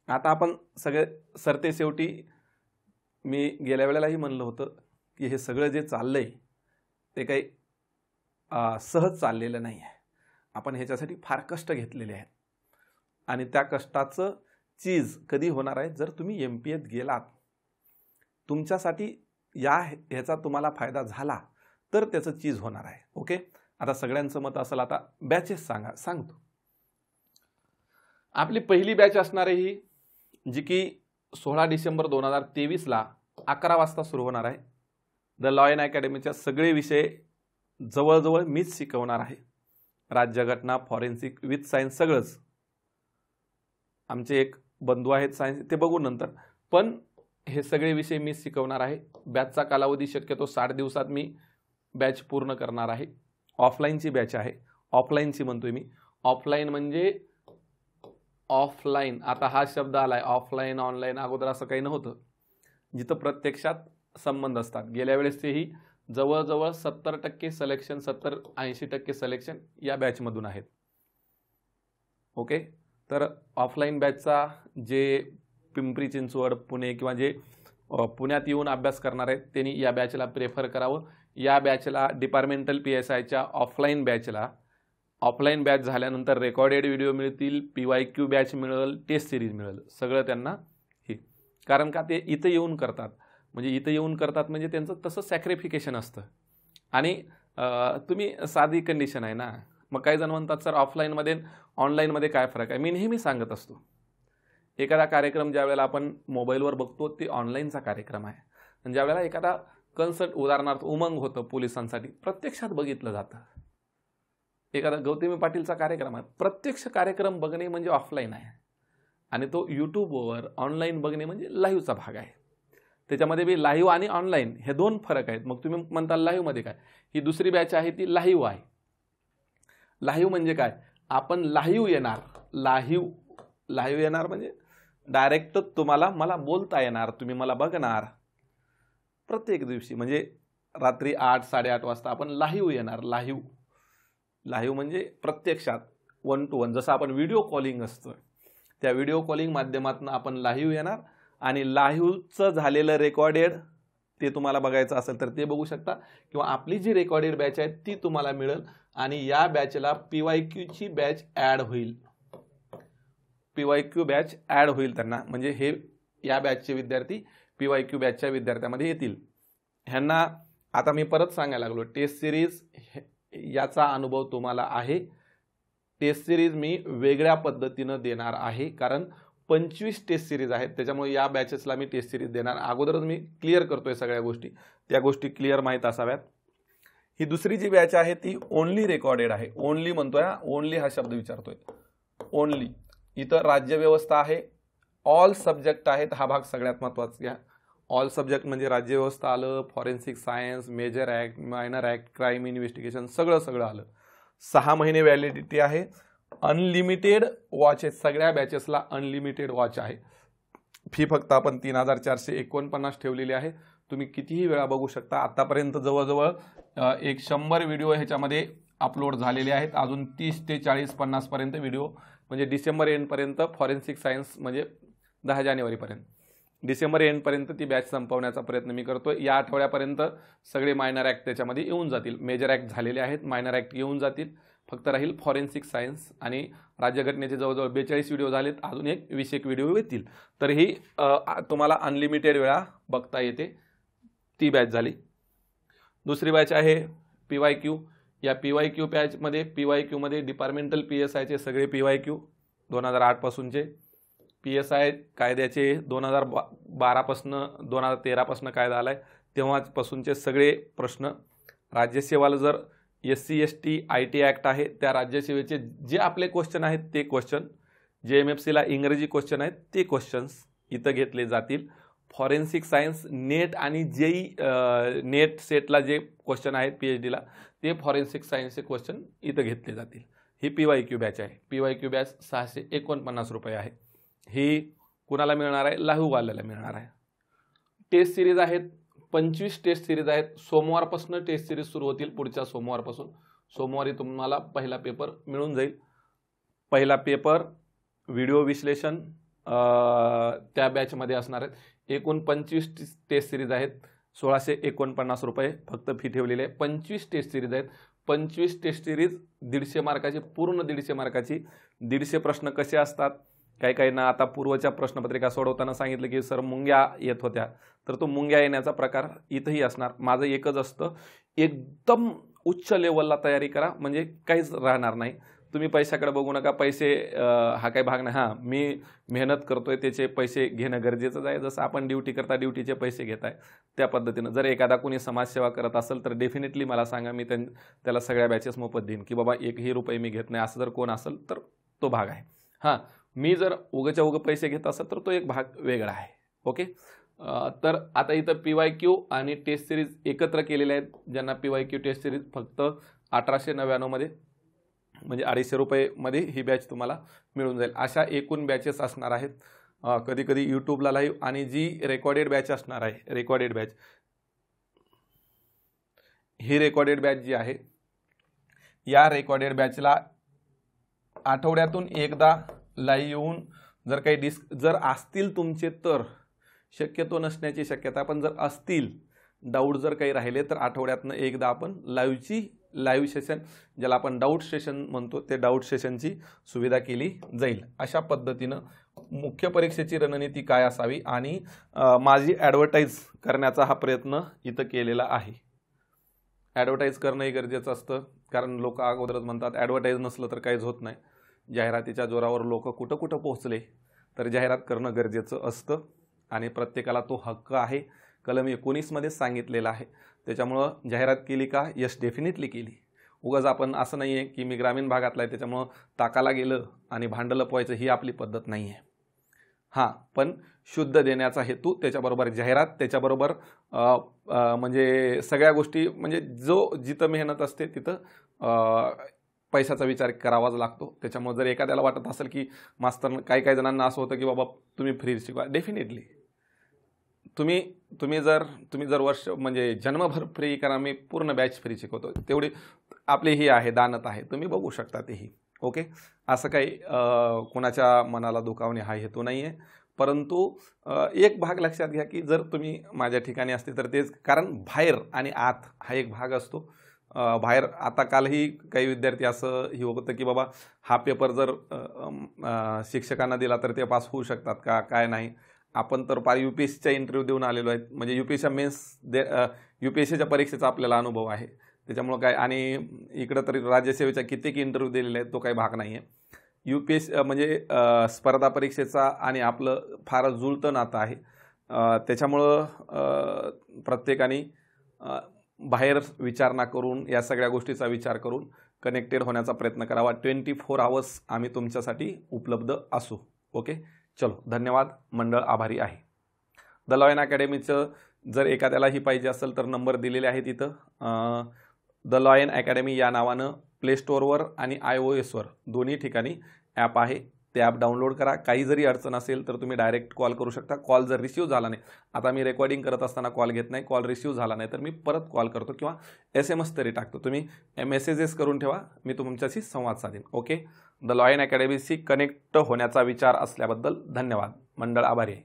आता आपण सगळे सरते शेवटी मी गेल्या वेळेलाही म्हणलं होतं की हे सगळं जे चाललंय ते काही सहज चाललेलं नाही आहे. आपण ह्याच्यासाठी फार कष्ट घेतलेले आहेत आणि त्या कष्टाचं चीज कधी होणार आहे जर तुम्ही MPAत गेलात, तुमच्यासाठी ह्याचा तुम्हाला फायदा झाला तर त्याचं चीज होणार आहे. ओके, आता सगळ्यांचं मत असेल आता बॅचेस सांगतो. आपली पहिली बॅच असणार आहे ही, जी की 16 डिसेंबर 2023ला 11 वाजता सुरू होणार आहे. द लॉयन अकॅडमीच्या सगळे विषय जवळजवळ मीच शिकवणार आहे. राज्यघटना, फॉरेन्सिक विथ सायन्स सगळंच. आमचे एक बंधू आहेत सायन्स, ते बघू नंतर, पण हे सगळे विषय मीच शिकवणार आहे. बॅचचा कालावधी शक्यतो 60 दिवसात मी बॅच पूर्ण करणार आहे. ऑफलाईनची बॅच आहे. ऑफलाईनची म्हणतोय मी. ऑफलाईन म्हणजे ऑफलाईन, आता हा शब्द आलाय ऑफलाईन ऑनलाईन, अगोदर असं काही नव्हतं. जिथं प्रत्यक्षात संबंध असतात. गेल्या वेळेस तेही जवळजवळ 70% सिलेक्शन, 70-80% सिलेक्शन या बॅचमधून आहेत. ओके, तर ऑफलाईन बॅचचा जे पिंपरी चिंचवड, पुणे किंवा जे पुण्यात येऊन अभ्यास करणार आहेत त्यांनी या बॅचला प्रेफर करावं. या बॅचला डिपार्टमेंटल PSIच्या ऑफलाईन बॅचला, ऑफलाईन बॅच झाल्यानंतर रेकॉर्डेड व्हिडिओ मिळतील, PYQ बॅच मिळेल, टेस्ट सिरीज मिळेल, सगळं त्यांना हे. कारण का ते इथं येऊन करतात, म्हणजे त्यांचं तसं सॅक्रिफिकेशन असतं. आणि तुम्ही साधी कंडिशन आहे ना. मग काही जण म्हणतात सर ऑफलाईनमध्ये ऑनलाईनमध्ये काय फरक आहे. मी नेहमी सांगत असतो, एखादा कार्यक्रम ज्या वेळेला आपण मोबाईलवर बघतो ते ऑनलाईनचा कार्यक्रम आहे, आणि ज्या वेळेला एखादा कन्सर्ट, उदाहरणार्थ उमंग होतं पोलिसांसाठी, प्रत्यक्षात बघितलं जातं. एखादा गौतमी पाटीलचा कार्यक्रम आहे, प्रत्यक्ष कार्यक्रम बघणे म्हणजे ऑफलाईन आहे, आणि तो यूट्यूबवर ऑनलाईन बघणे म्हणजे लाईव्हचा भाग आहे. त्याच्यामध्ये बी लाईव्ह आणि ऑनलाईन हे दोन फरक आहेत. मग तुम्ही म्हणता लाईव्हमध्ये काय, ही दुसरी बॅच आहे ती लाईव्ह आहे. लाईव्ह म्हणजे काय, आपण लाईव्ह येणार म्हणजे डायरेक्ट मला बोलता येणार, तुम्ही मला बघणार प्रत्येक दिवशी. म्हणजे रात्री 8-8:30 वाजता आपण लाईव्ह येणार. लाईव्ह म्हणजे प्रत्यक्षात 1 to 1, जसं आपण व्हिडिओ कॉलिंग असतं त्या व्हिडिओ कॉलिंग माध्यमातून आपण लाईव्ह येणार. आणि लाईव्हचं झालेलं रेकॉर्डेड ते तुम्हाला बघायचं असेल तर ते बघू शकता, किंवा आपली जी रेकॉर्डेड बॅच आहे ती तुम्हाला मिळेल. आणि या बॅचला PYQची बॅच ॲड होईल. PYQ बॅच ॲड होईल त्यांना, म्हणजे हे या बॅचचे विद्यार्थी PYQ बॅचच्या विद्यार्थ्यांमध्ये येतील. ह्यांना आता मी परत सांगायला लागलो, टेस्ट सिरीज याचा अनुभव तुम्हाला आहे. टेस्ट सिरीज मी वेगळ्या पद्धतीनं देणार आहे, कारण 25 टेस्ट सिरीज आहेत. त्याच्यामुळे या बॅचेसला मी टेस्ट सिरीज देणार. अगोदरच मी क्लिअर करतोय सगळ्या गोष्टी, त्या गोष्टी क्लिअर माहीत असाव्यात. ही दुसरी जी बॅच आहे ती ओनली रेकॉर्डेड आहे. ओनली म्हणतोय, ओनली हा शब्द विचारतोय, ओनली. इथं राज्यव्यवस्था आहे, ऑल सब्जेक्ट आहेत. हा भाग सगळ्यात महत्त्वाचा घ्या. ऑल सब्जेक्ट म्हणजे राज्यव्यवस्था आलं, forensic science, major act, minor act, crime investigation, सगळं आलं. 6 महिने व्हॅलिडिटी आहे. अनलिमिटेड वॉच आहे. सगळ्या बॅचेसला अनलिमिटेड वॉच आहे. फी फक्त आपण 3449 ठेवलेली आहे. तुम्ही कितीही वेळा बघू शकता. आतापर्यंत जवळजवळ 100 व्हिडिओ ह्याच्यामध्ये अपलोड झालेले आहेत. अजून 30 ते 40-50 पर्यंत व्हिडिओ, म्हणजे डिसेंबर एंडपर्यंत फॉरेन्सिक सायन्स, म्हणजे 10 जानेवारीपर्यंत, डिसेंबर एंडपर्यंत ती बॅच संपवण्याचा प्रयत्न मी करतो. या आठवड्यापर्यंत सगळे मायनर ॲक्ट त्याच्यामध्ये येऊन जातील. मेजर ॲक्ट झालेले आहेत, मायनर ॲक्ट येऊन जातील. फक्त राहील फॉरेन्सिक सायन्स. आणि राज्यघटनेचे जवळजवळ 42 व्हिडिओ झालेत, अजून एक 20 व्हिडिओ येतील. तर ही तुम्हाला अनलिमिटेड वेळा बघता येते. ती बॅच झाली. दुसरी बॅच आहे PYQ. या PYQ बॅचमध्ये PYQमध्ये डिपार्टमेंटल PSIचे सगळे PYQ 2008 पासूनचे, PSI कायद्याचे 2012 2013 कायदा आलाय तेव्हापासूनचे सगळे प्रश्न, राज्यसेवाला जर SC/ST IT ॲक्ट आहे त्या राज्यसेवेचे जे आपले क्वेश्चन आहेत ते क्वेश्चन, JMFCला इंग्रजी क्वेश्चन आहेत ते क्वेश्चन्स इथं घेतले जातील. फॉरेन्सिक सायन्स नेट आणि JEE नेट सेटला जे क्वेश्चन आहेत PhDला ते फॉरेन्सिक सायन्सचे क्वेश्चन इथं घेतले जातील. ही PYQ बॅच आहे. PYQ बॅच 649 रुपये आहे. ही कुणाला मिळणार आहे? लाहूवाल्याला मिळणार आहे. टेस्ट सिरीज आहेत, 25 टेस्ट सिरीज आहेत. सोमवारपासून टेस्ट सिरीज सुरू होतील. पुढच्या सोमवारपासून सोमवारी तुम्हाला पहिला पेपर मिळून जाईल. पहिला पेपर व्हिडिओ विश्लेषण त्या बॅचमध्ये असणार आहेत. एकूण 25 टेस्ट सिरीज आहेत. 1649 रुपये फक्त फी ठेवलेली आहे. 25 टेस्ट सिरीज आहेत. 25 टेस्ट सिरीज 150 मार्काची, पूर्ण 150 मार्काची. 150 प्रश्न कसे असतात? काही ना आता पूर्वच्या प्रश्नपत्रिका सोडवताना सांगितलं की सर मुंग्या येत होत्या, तर तो मुंग्या येण्याचा प्रकार इथंही असणार. माझं एकच असतं, एकदम उच्च लेवलला तयारी करा, म्हणजे काहीच राहणार नाही. तुम्ही पैशाकडे बघू नका. पैसे हा काही भाग नाही. हां, मी मेहनत करतोय त्याचे पैसे घेणं गरजेचंच आहे. जसं आपण ड्युटी करता ड्युटीचे पैसे घेताय त्या पद्धतीनं. जर एखादा कोणी समाजसेवा करत असेल तर डेफिनेटली मला सांगा, मी त्याला सगळ्या बॅचेस मोफत देईन की बाबा एकही रुपये मी घेत नाही. असं जर कोण असेल तर तो भाग आहे. हां, मी जर उगाच्या उगा पैसे घेत असेल तर तो एक भाग वेगळा आहे. ओके. तर आता इथं PYQ आणि टेस्ट सिरीज एकत्र केलेले आहेत. ज्यांना PYQ टेस्ट सिरीज फक्त 1899 मध्ये, म्हणजे 250 रुपयेमध्ये ही बॅच तुम्हाला मिळून जाईल. अशा एकूण बॅचेस असणार आहेत. कधी कधी यूट्यूबला लाईव्ह आणि जी रेकॉर्डेड बॅच असणार आहे, रेकॉर्डेड बॅच, ही रेकॉर्डेड बॅच जी आहे, या रेकॉर्डेड बॅचला आठवड्यातून एकदा लाईव्ह येऊन जर काही जर असतील तुमचे, तर शक्यतो नसण्याची शक्यता, पण जर असतील डाऊट जर काही राहिले तर आठवड्यातून एकदा आपण लाईव्ह सेशन, ज्याला आपण डाऊट सेशन म्हणतो, ते डाऊट सेशनची सुविधा केली जाईल. अशा पद्धतीनं मुख्य परीक्षेची रणनीती काय असावी आणि माझी ॲडव्हर्टाईज करण्याचा हा प्रयत्न इथं केलेला आहे. ॲडव्हर्टाईज करणंही गरजेचं असतं, कारण लोक अगोदरच म्हणतात ॲडव्हर्टाईज नसलं तर काहीच होत नाही. जाहिरातीच्या जोरावर लोक कुठं कुठं पोहोचले, तर जाहिरात करणं गरजेचं असतं आणि प्रत्येकाला तो हक्क आहे. कलम 19 मध्येच सांगितलेला आहे. त्याच्यामुळं जाहिरात केली का? यस, डेफिनेटली केली. उगाच आपण असं नाही आहे की मी ग्रामीण भागातला आहे त्याच्यामुळं ताकाला गेलं आणि भांडं लपवायचं, ही आपली पद्धत नाही आहे. हां, पण शुद्ध देण्याचा हेतू, त्याच्याबरोबर जाहिरात, त्याच्याबरोबर म्हणजे सगळ्या गोष्टी, म्हणजे जिथं मेहनत असते तिथं पैशाचा विचार करावाच लागतो. त्याच्यामुळे जर एखाद्याला वाटत असेल की मास्तर, काही जणांना असं होतं की बाबा तुम्ही फ्री शिकवा, डेफिनेटली तुम्ही जर वर्ष म्हणजे जन्मभर फ्री करा, मी पूर्ण बॅच फ्री शिकवतो, तेवढी आपली ही आहे, दानत आहे, तुम्ही बघू शकता तेही. ओके. असं काही कोणाच्या मनाला दुखावणे हा हेतू नाही आहे. परंतु एक भाग लक्षात घ्या की जर तुम्ही माझ्या ठिकाणी असते तर तेच, कारण बाहेर आणि आत हा एक भाग असतो. बाहेर आता कालही काही विद्यार्थी असं ही होतं की बाबा हा पेपर जर शिक्षकांना दिला तर ते पास होऊ शकतात का, काय नाही. आपण तर पार UPSCचा इंटरव्ह्यू देऊन आलेलो आहे, म्हणजे UPSCच्या मेन्स UPSCच्या परीक्षेचा आपल्याला अनुभव आहे. त्याच्यामुळं काय, आणि इकडं तरी राज्यसेवेच्या कित्येक इंटरव्ह्यू दिलेले आहेत, तो काही भाग नाही आहे. UPSC म्हणजे स्पर्धा परीक्षेचा आणि आपलं फार जुळतं नातं आहे. त्याच्यामुळं प्रत्येकाने बाहेर विचारणा करून, या सगळ्या गोष्टीचा विचार करून कनेक्टेड होण्याचा प्रयत्न करावा. 24 आवर्स आम्ही तुमच्यासाठी उपलब्ध असू. ओके. चलो, धन्यवाद. मंडळ आभारी आहे. द लॉयन अकॅडमीचं जर एखाद्यालाही पाहिजे असेल तर नंबर दिलेले आहे तिथं. द लॉयन अकॅडमी या नावानं प्ले स्टोअरवर आणि iOSवर दोन्ही ठिकाणी ॲप आहे. ते ॲप डाउनलोड करा. काही जरी अडचण असेल तर तुम्ही डायरेक्ट कॉल करू शकता. कॉल जर रिसीव्ह झाला नाही, आता मी रेकॉर्डिंग करत असताना कॉल घेत नाही, कॉल रिसीव्ह झाला नाही तर मी परत कॉल करतो किंवा SMS तरी टाकतो. तुम्ही मेसेजेस करून ठेवा, मी तुमच्याशी संवाद साधेन. ओके. द लॉयन अकॅडमीशी कनेक्ट होण्याचा विचार असल्याबद्दल धन्यवाद. मंडळ आभारी आहे.